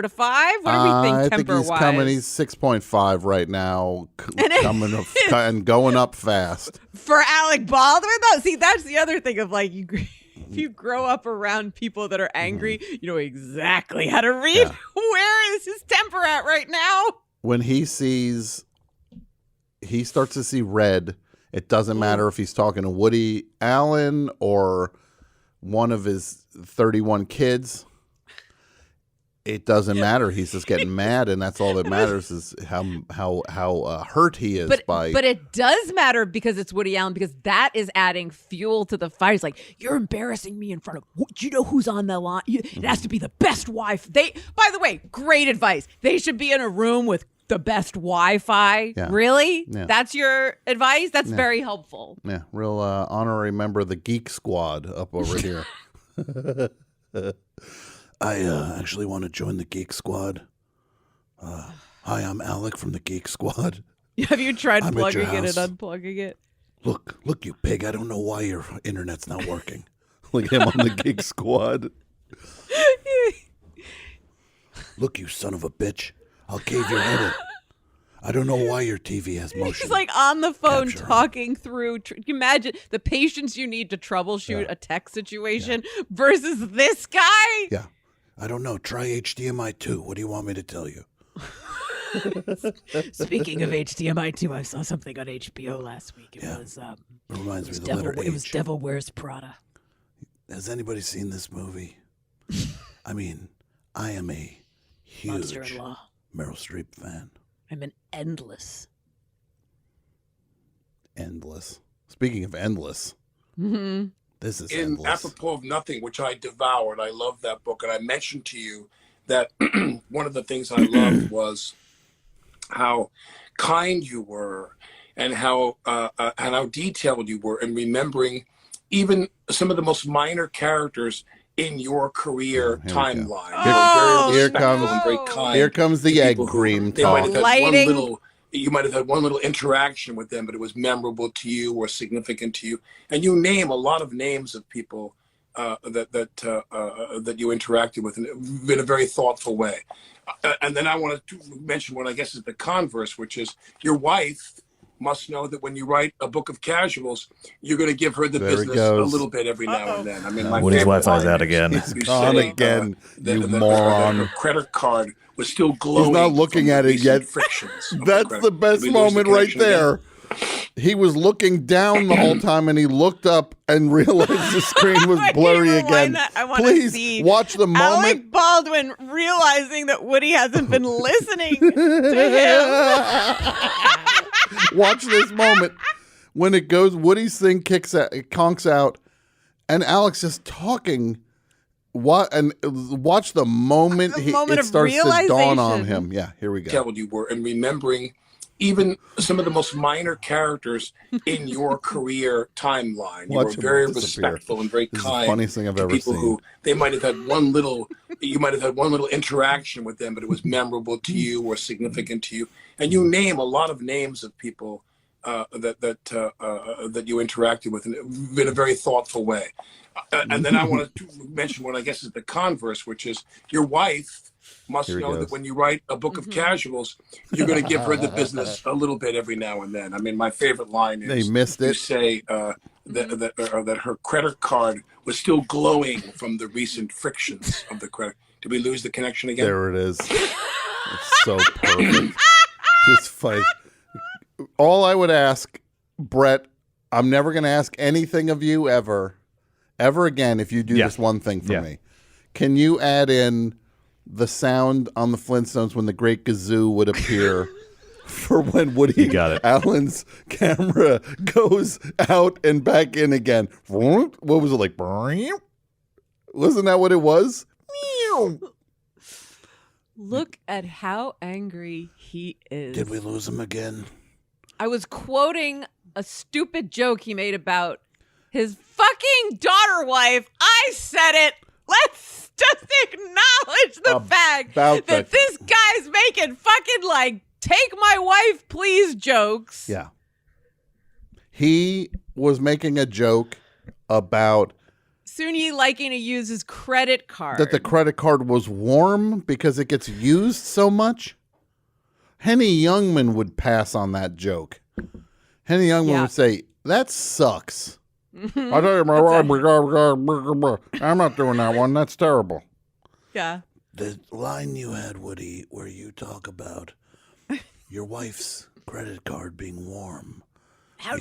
to 5. What do we think I think temper-wise? he's coming. He's 6.5 right now, coming up and going up fast. For Alec Baldwin, though, see, that's the other thing of like, if you grow up around people that are angry, you know exactly how to read where is his temper at right now. When he starts to see red, it doesn't matter if he's talking to Woody Allen or one of his 31 kids. It doesn't matter. He's just getting mad, and that's all that matters is how hurt he is by. But it does matter because it's Woody Allen, because that is adding fuel to the fire. He's like, you're embarrassing me in front of. Do you know who's on the line? It has to be the best wife. By the way, great advice. They should be in a room with the best Wi-Fi. Yeah. Really? Yeah. That's your advice? That's very helpful. Yeah, real honorary member of the Geek Squad up over here. I actually want to join the Geek Squad. Hi, I'm Alec from the Geek Squad. Have you tried I'm plugging it and unplugging it? Look, you pig. I don't know why your internet's not working. Look at him on the Geek Squad. Look, you son of a bitch. I'll cave your head in. I don't know why your TV has motion. He's like on the phone capture. talking through. Imagine the patience you need to troubleshoot a tech situation versus this guy. Yeah. I don't know. Try HDMI 2. What do you want me to tell you? Speaking of HDMI 2, I saw something on HBO last week. It was Reminds me of the letter H. Devil Wears Prada. Has anybody seen this movie? I mean, I am a huge Monster-in-law. Meryl Streep fan. I'm an endless. Endless. Speaking of endless, this is In endless. Apropos of Nothing, which I devoured. I love that book. And I mentioned to you that one of the things I loved was how kind you were and how detailed you were in remembering even some of the most minor characters in your career timeline. Here comes the egg cream talk. You might have had one little interaction with them, but it was memorable to you or significant to you. And you name a lot of names of people that you interacted with in a very thoughtful way. And then I want to mention what I guess is the converse, which is your wife must know that when you write a book of casuals, you're going to give her the business a little bit every now and then. I mean, my Woody's Wi-Fi's out again. It's on again, you moron. Her credit card was still glowing. He's not looking at it yet. That's the best moment right there. He was looking down the whole time, and he looked up and realized the screen was blurry again. Please watch the moment. Alec Baldwin realizing that Woody hasn't been listening to him. Watch this moment when it goes. Woody's thing conks out, and Alex just talking. Watch the moment it starts to dawn on him. Yeah, here we go. Tell you were and remembering even some of the most minor characters in your career timeline. You were very respectful and very kind. The funniest thing I've ever people seen. Who they might have had you might have had one little interaction with them, but it was memorable to you or significant to you. And you name a lot of names of people that you interacted with in a very thoughtful way. And then I want to mention what I guess is the converse, which is your wife must know that when you write a book of casuals, you're going to give her the business a little bit every now and then. I mean, my favorite line is they missed it. You say that her credit card was still glowing from the recent frictions of the credit. Did we lose the connection again? There it is. It's so perfect. This fight. All I would ask, Brett, I'm never going to ask anything of you ever again if you do this one thing for me. Can you add in the sound on the Flintstones when the Great Gazoo would appear for when Woody Allen's camera goes out and back in again? What was it like? Wasn't that what it was? Look at how angry he is. Did we lose him again? I was quoting a stupid joke he made about his fucking daughter wife. I said it. Let's just acknowledge the fact that this guy's making fucking like take my wife please jokes. Yeah. He was making a joke about Soon-Yi liking to use his credit card. that the credit card was warm because it gets used so much. Henny Youngman would pass on that joke. Henny Youngman would say, that sucks. I'm not doing that one. That's terrible. Yeah. The line you had, Woody, where you talk about your wife's credit card being warm.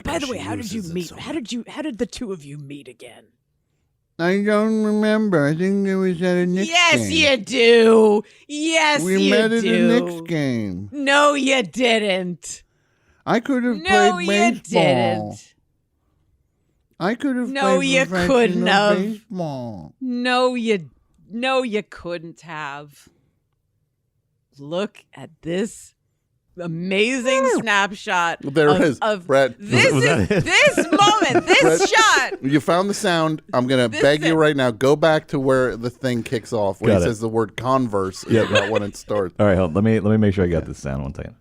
By the way, how did you meet? How did the two of you meet again? I don't remember. I think it was at a Knicks game. Yes, you do. Yes, you do. We met at a Knicks game. No, you didn't. I could have played baseball. Didn't. I could have played professional baseball. No, you couldn't have. Look at this amazing snapshot. Of Brett. This moment, this Brett, shot. You found the sound. I'm gonna beg you right now. Go back to where the thing kicks off. Where it says the word converse. Yeah, about when it starts. All right, hold on. Let me make sure I got this sound one second.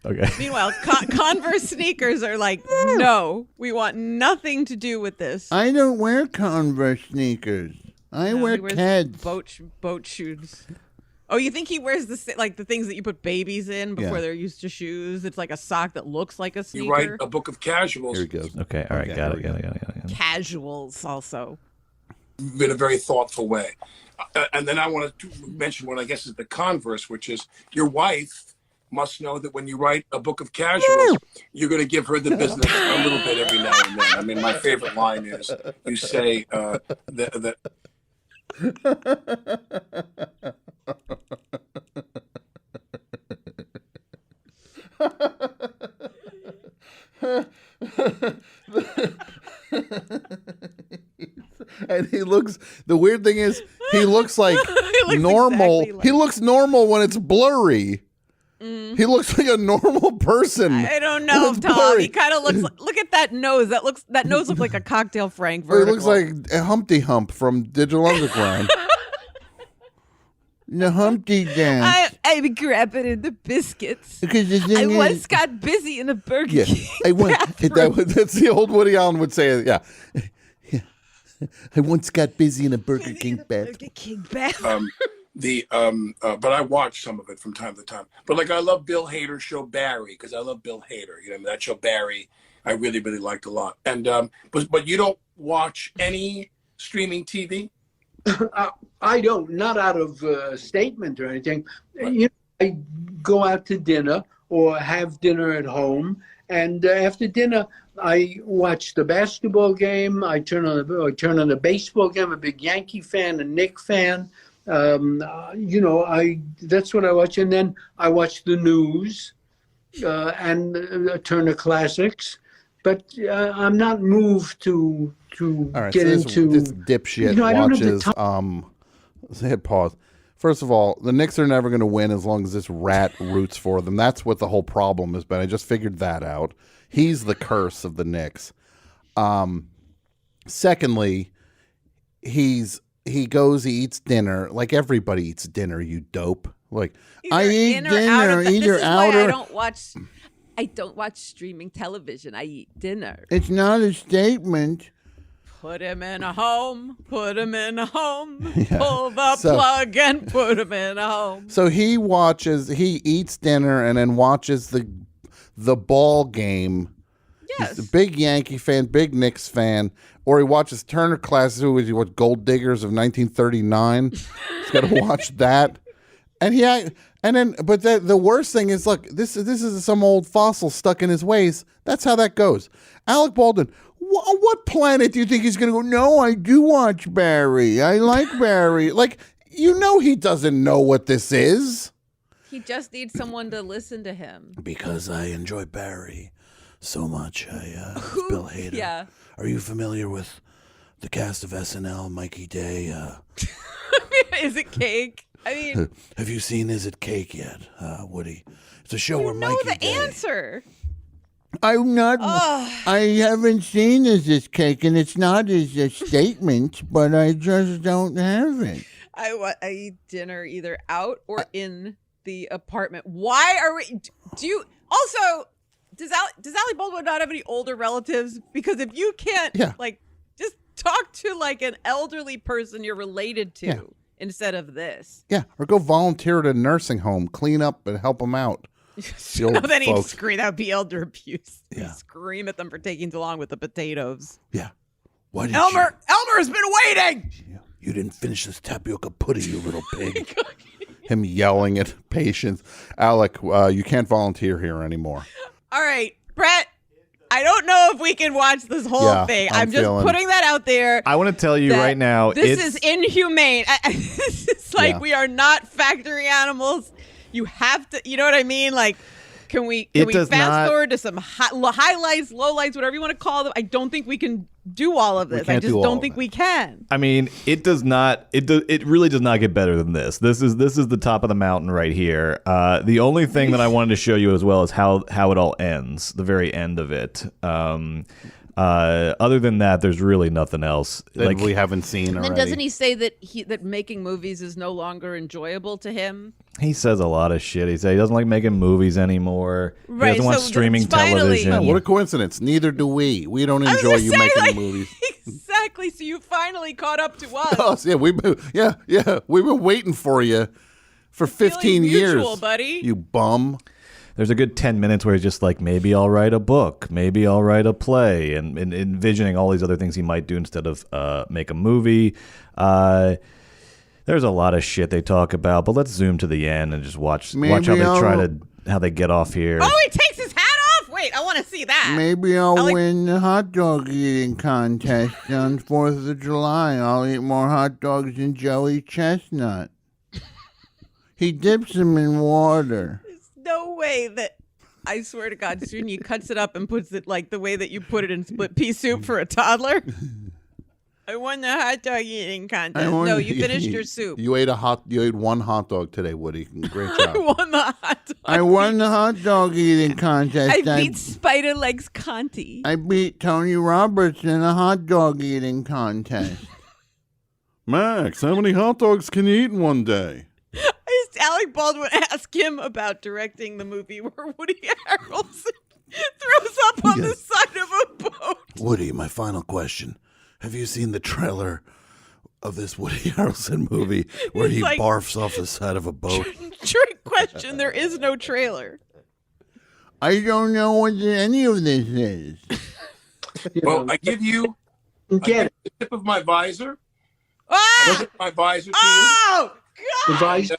Okay. Meanwhile, Converse sneakers are like, no, we want nothing to do with this. I don't wear Converse sneakers. I wear Keds. Boat shoes. Oh, you think he wears the things that you put babies in before they're used to shoes? It's like a sock that looks like a sneaker. You write a book of casuals. Here he goes. Okay, all right, got it. Casuals also. In a very thoughtful way. And then I want to mention what I guess is the converse, which is your wife must know that when you write a book of casuals, you're going to give her the business a little bit every now and then. I mean, my favorite line is you say that And the weird thing is, he looks like looks normal. exactly like- He looks normal when it's blurry. He looks like a normal person. I don't know, when it's Tom. blurry. He kind of looks like, look at that nose. That nose looks like a cocktail Frank He vertical. looks like a Humpty Hump from Digital Underground. The Humpty Dance. I'm grabbing in the biscuits. Because the thing I is- once got busy in the Burger Yeah, King bathroom. that's the old Woody Allen would say. Yeah. I once got busy in a Burger King bathroom. Burger King bathroom. But I watch some of it from time to time. But like, I love Bill Hader's show Barry, because I love Bill Hader. You know, that show Barry, I really, really liked a lot. And but you don't watch any streaming TV? I don't, not out of statement or anything. Right. You know, I go out to dinner or have dinner at home, and after dinner, I watch the basketball game. I turn on the baseball game. I'm a big Yankee fan, a Knick fan. You know, that's what I watch, and then I watch the news and Turner Classics. But I'm not moved to All right, get so into this dipshit you know, I don't have the watches. Let's hit pause. First of all, the Knicks are never going to win as long as this rat roots for them. That's what the whole problem has been. I just figured that out. He's the curse of the Knicks. Secondly, he eats dinner like everybody eats dinner. You dope. Like I eat dinner, either out or I don't watch streaming television. I eat dinner. it's not a statement. Put him in a home. Put him in a home. Yeah. Pull the plug and put him in a home. So he eats dinner and then watches the ball game. Yes. He's a big Yankee fan, big Knicks fan, or he watches Turner Classics. Who was he? What, Gold Diggers of 1939? He's got to watch that, but the worst thing is, look, this is some old fossil stuck in his ways. That's how that goes. Alec Baldwin. What planet do you think he's going to go? No, I do watch Barry. I like Barry. Like, you know, he doesn't know what this is. He just needs someone to listen to him. Because I enjoy Barry so much. It's Bill Hader. Yeah. Are you familiar with the cast of SNL, Mikey Day? Is it cake? I mean, have you seen Is It Cake yet, Woody? It's a show where Mikey know the Day. answer. I'm not. I haven't seen Is It Cake, and it's not as a statement, but I just don't have it. I eat dinner either out or in the apartment. Why are we? Do you also? Does Alec Baldwin not have any older relatives? Because if you can't, just talk to like an elderly person you're related to instead of this. Yeah, or go volunteer at a nursing home, clean up and help them out. Then he'd scream. That would be elder abuse. Yeah. He'd scream at them for taking too long with the potatoes. Yeah. Why did Elmer's been waiting. You didn't finish this tapioca pudding, you little pig. Him yelling at patients. Alec, you can't volunteer here anymore. All right, Brett. I don't know if we can watch this whole thing. I'm just putting that out there. I want to tell you right now, this is inhumane. It's like we are not factory animals. You have to, you know what I mean? Like, can we fast forward to some highlights, lowlights, whatever you want to call them? I don't think we can do all of this. I just don't think we can. I mean, it does not. It really does not get better than this. This is the top of the mountain right here. The only thing that I wanted to show you as well is how it all ends. The very end of it. Other than that, there's really nothing else that we haven't seen already. Then doesn't he say that making movies is no longer enjoyable to him? He says a lot of shit. He doesn't like making movies anymore. Right, he doesn't want streaming television. Yeah, what a coincidence. Neither do we. We don't enjoy you making movies. Exactly. So you finally caught up to us. Oh, yeah, we've been waiting for you for 15 years, buddy. You bum. There's a good 10 minutes where he's just like, maybe I'll write a book, maybe I'll write a play, and envisioning all these other things he might do instead of make a movie. There's a lot of shit they talk about, but let's zoom to the end and just watch how they get off here. Oh, he takes his hat off? Wait, I want to see see that. Maybe I'll Alec- win the hot dog eating contest on 4th of July. I'll eat more hot dogs than Joey Chestnut. He dips them in water. There's no way that, I swear to God, Soon-Yi cuts it up and puts it like the way that you put it in split pea soup for a toddler. I won the hot dog eating contest. No, you finished your soup. You ate one hot dog today, Woody. Great I job. won the hot dog. I won the hot dog eating contest. I beat Spider Legs Conti. I beat Tony Roberts in a hot dog eating contest. Max, how many hot dogs can you eat in one day? Alec Baldwin asked him about directing the movie where Woody Harrelson throws up on the side of a boat. Woody, my final question. Have you seen the trailer of this Woody Harrelson movie where he like, barfs off the side of a boat? Trick question. There is no trailer. I don't know what any of this is. Well, I give you Get it. the tip of my visor. Ah! Look at my visor to Oh, The God. vice. you.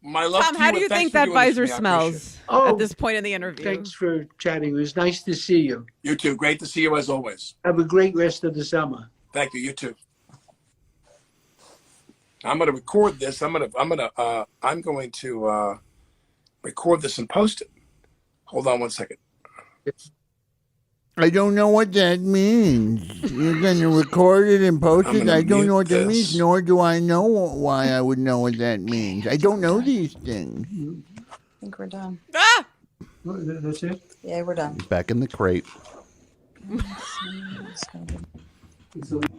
My love Tom, to you, how do and you thanks think for that doing this visor for me. I appreciate it. smells Oh, at this point in the interview? Thanks for chatting. It was nice to see you. You too. Great to see you as always. Have a great rest of the summer. Thank you. You too. I'm going to record this. I'm going to record this and post it. Hold on one second. I don't know what that means. You're going to record it and post I'm it? gonna I don't mute know what that this. means, nor do I know why I would know what that means. I don't know these things. I think we're done. Ah! That's it? Yeah, we're done. Back in the crate.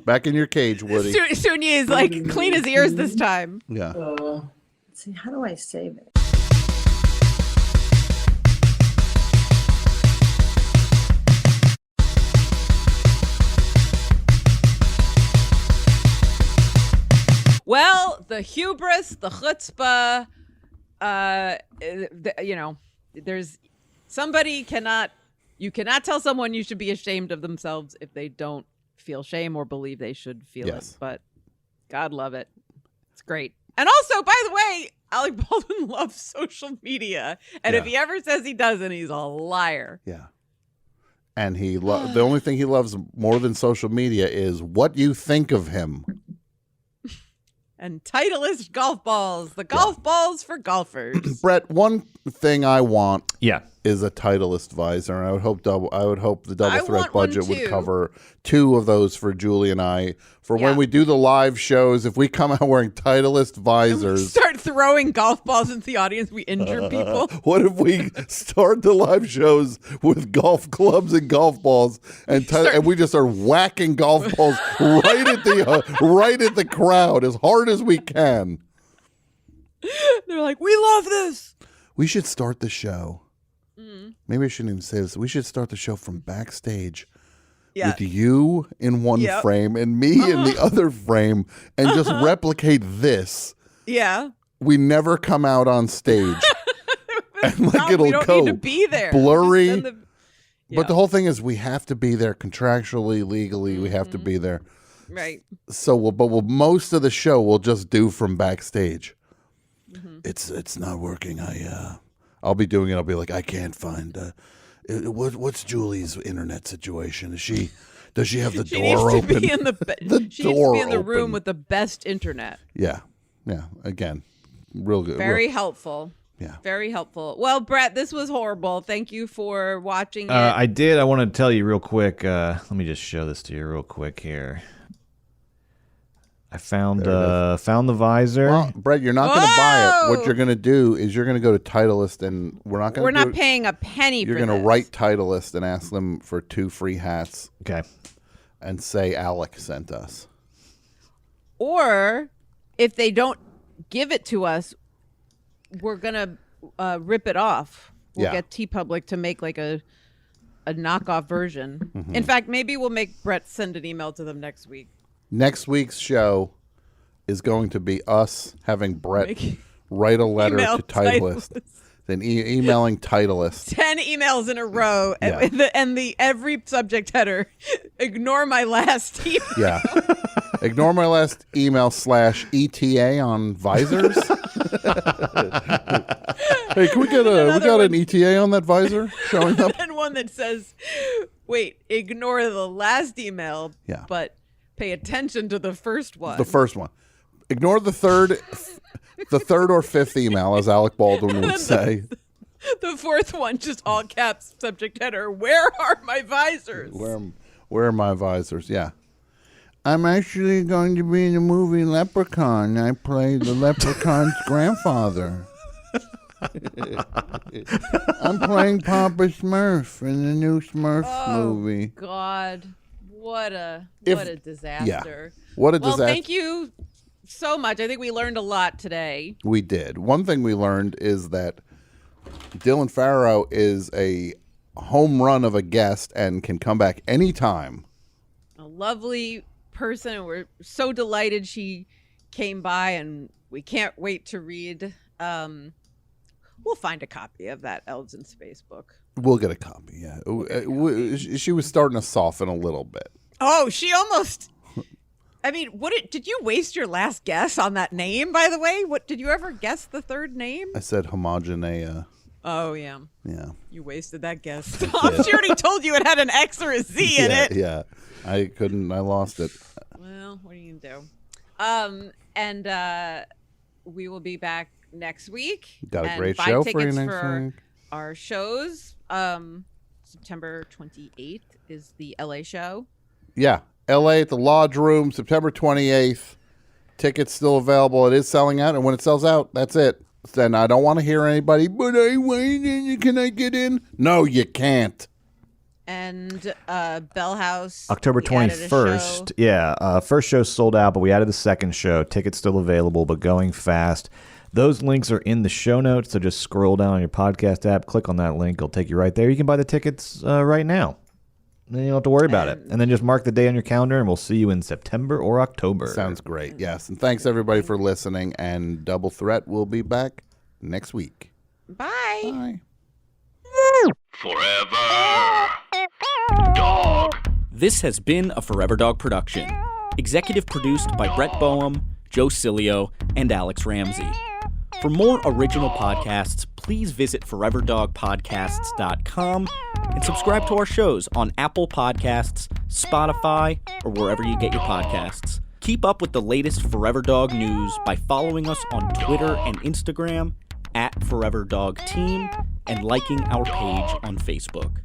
Back in your cage, Woody. Soon-Yi is like, clean his ears this time. Yeah. Let's see, how do I save it? Well, the hubris, the chutzpah, there's somebody you cannot tell someone you should be ashamed of themselves if they don't feel shame or believe they should feel it. But God love it. It's great. And also, by the way, Alec Baldwin loves social media. And if he ever says he doesn't, he's a liar. Yeah. And the only thing he loves more than social media is what you think of him. And Titleist golf balls. The golf balls for golfers. Brett, one thing I want Yeah. is a Titleist visor. I would hope the double I threat want one budget would too. cover 2 of those for Julie and I. For Yeah. when we do the live shows, if we come out wearing Titleist visors. Start throwing golf balls into the audience. We injure people. What if we start the live shows with golf clubs and golf balls, and we just start whacking golf balls right at the crowd as hard as we can? They're like, we love this. We should start the show. Maybe I shouldn't even say this. We should start the show from backstage. Yeah. With you in one frame and me in the other frame, and just replicate this. Yeah. We never come out on stage. And like we it'll don't go need to be there. blurry. Just send But the whole thing is we have to be there contractually, legally. We have to be there. Right. So we'll most of the show we'll just do from backstage. It's not working. I'll be doing it. I'll be like, I can't find. What's Julie's internet situation? Does she have the She door needs to open? be in she needs to be in the room with the best internet. Yeah. Again, real good. Very helpful. Yeah. Very helpful. Well, Brett, this was horrible. Thank you for watching it. I did. I want to tell you real quick. Let me just show this to you real quick here. I found the visor. Well, Brett, you're not going to buy it. What you're going to do is you're going to go to Titleist, and we're not paying a penny for this. You're going to write Titleist and ask them for 2 free hats. Okay. And say Alec sent us. Or if they don't give it to us, we're going to rip it off. We'll get TeePublic to make like a knockoff version. In fact, maybe we'll make Brett send an email to them next week. Next week's show is going to be us having Brett write a letter to Titleist. Then emailing Titleist. 10 emails in a row, and the every subject header. Ignore my last email. Yeah. Ignore my last email /ETA on visors. Hey, can we get an ETA on that visor showing up? And one one that says, wait, ignore the last email, but pay attention to the first one. The first one. Ignore the third or fifth email, as Alec Baldwin would say. The fourth one, just all caps, subject header, where are my visors? Where are my visors? Yeah. I'm actually going to be in the movie Leprechaun. I play the leprechaun's grandfather. I'm playing Papa Smurf in the new Smurf movie. God, what a disaster. Yeah. What a disaster. Well, thank you so much. I think we learned a lot today. We did. One thing we learned is that Dylan Farrow is a home run of a guest and can come back anytime. A lovely person, and we're so delighted she came by, and we can't wait to read. We'll find a copy of that Elves in Space book. We'll get a copy, yeah. She was starting to soften a little bit. Oh, she almost... I mean, did you waste your last guess on that name, by the way? Did you ever guess the third name? I said homogenea. Oh, yeah. Yeah. You wasted that guess. She already told you it had an X or a Z in it. Yeah. I lost it. Well, what are you going to do? And we will be back next week. Got a great show for you next week. Our shows. September 28th is the LA show. Yeah. LA at the Lodge Room, September 28th. Tickets still available. It is selling out, and when it sells out, that's it. Then I don't want to hear anybody, but I waited. Can I get in? No, you can't. And Bell House. October 21st. Yeah. First show sold out, but we added the second show. Tickets still available, but going fast. Those links are in the show notes, so just scroll down on your podcast app, click on that link. It'll take you right there. You can buy the tickets right now. Then you don't have to worry about it. And then just mark the day on your calendar, and we'll see you in September or October. Sounds great, yes. And thanks, everybody, for listening. And Double Threat will be back next week. Bye. Bye. Forever Dog. This has been a Forever Dog production. Executive produced by Brett Boehm, Joe Cilio, and Alex Ramsey. For more original podcasts, please visit foreverdogpodcasts.com and subscribe to our shows on Apple Podcasts, Spotify, or wherever you get your podcasts. Keep up with the latest Forever Dog news by following us on Twitter and Instagram @ForeverDogTeam and liking our page on Facebook.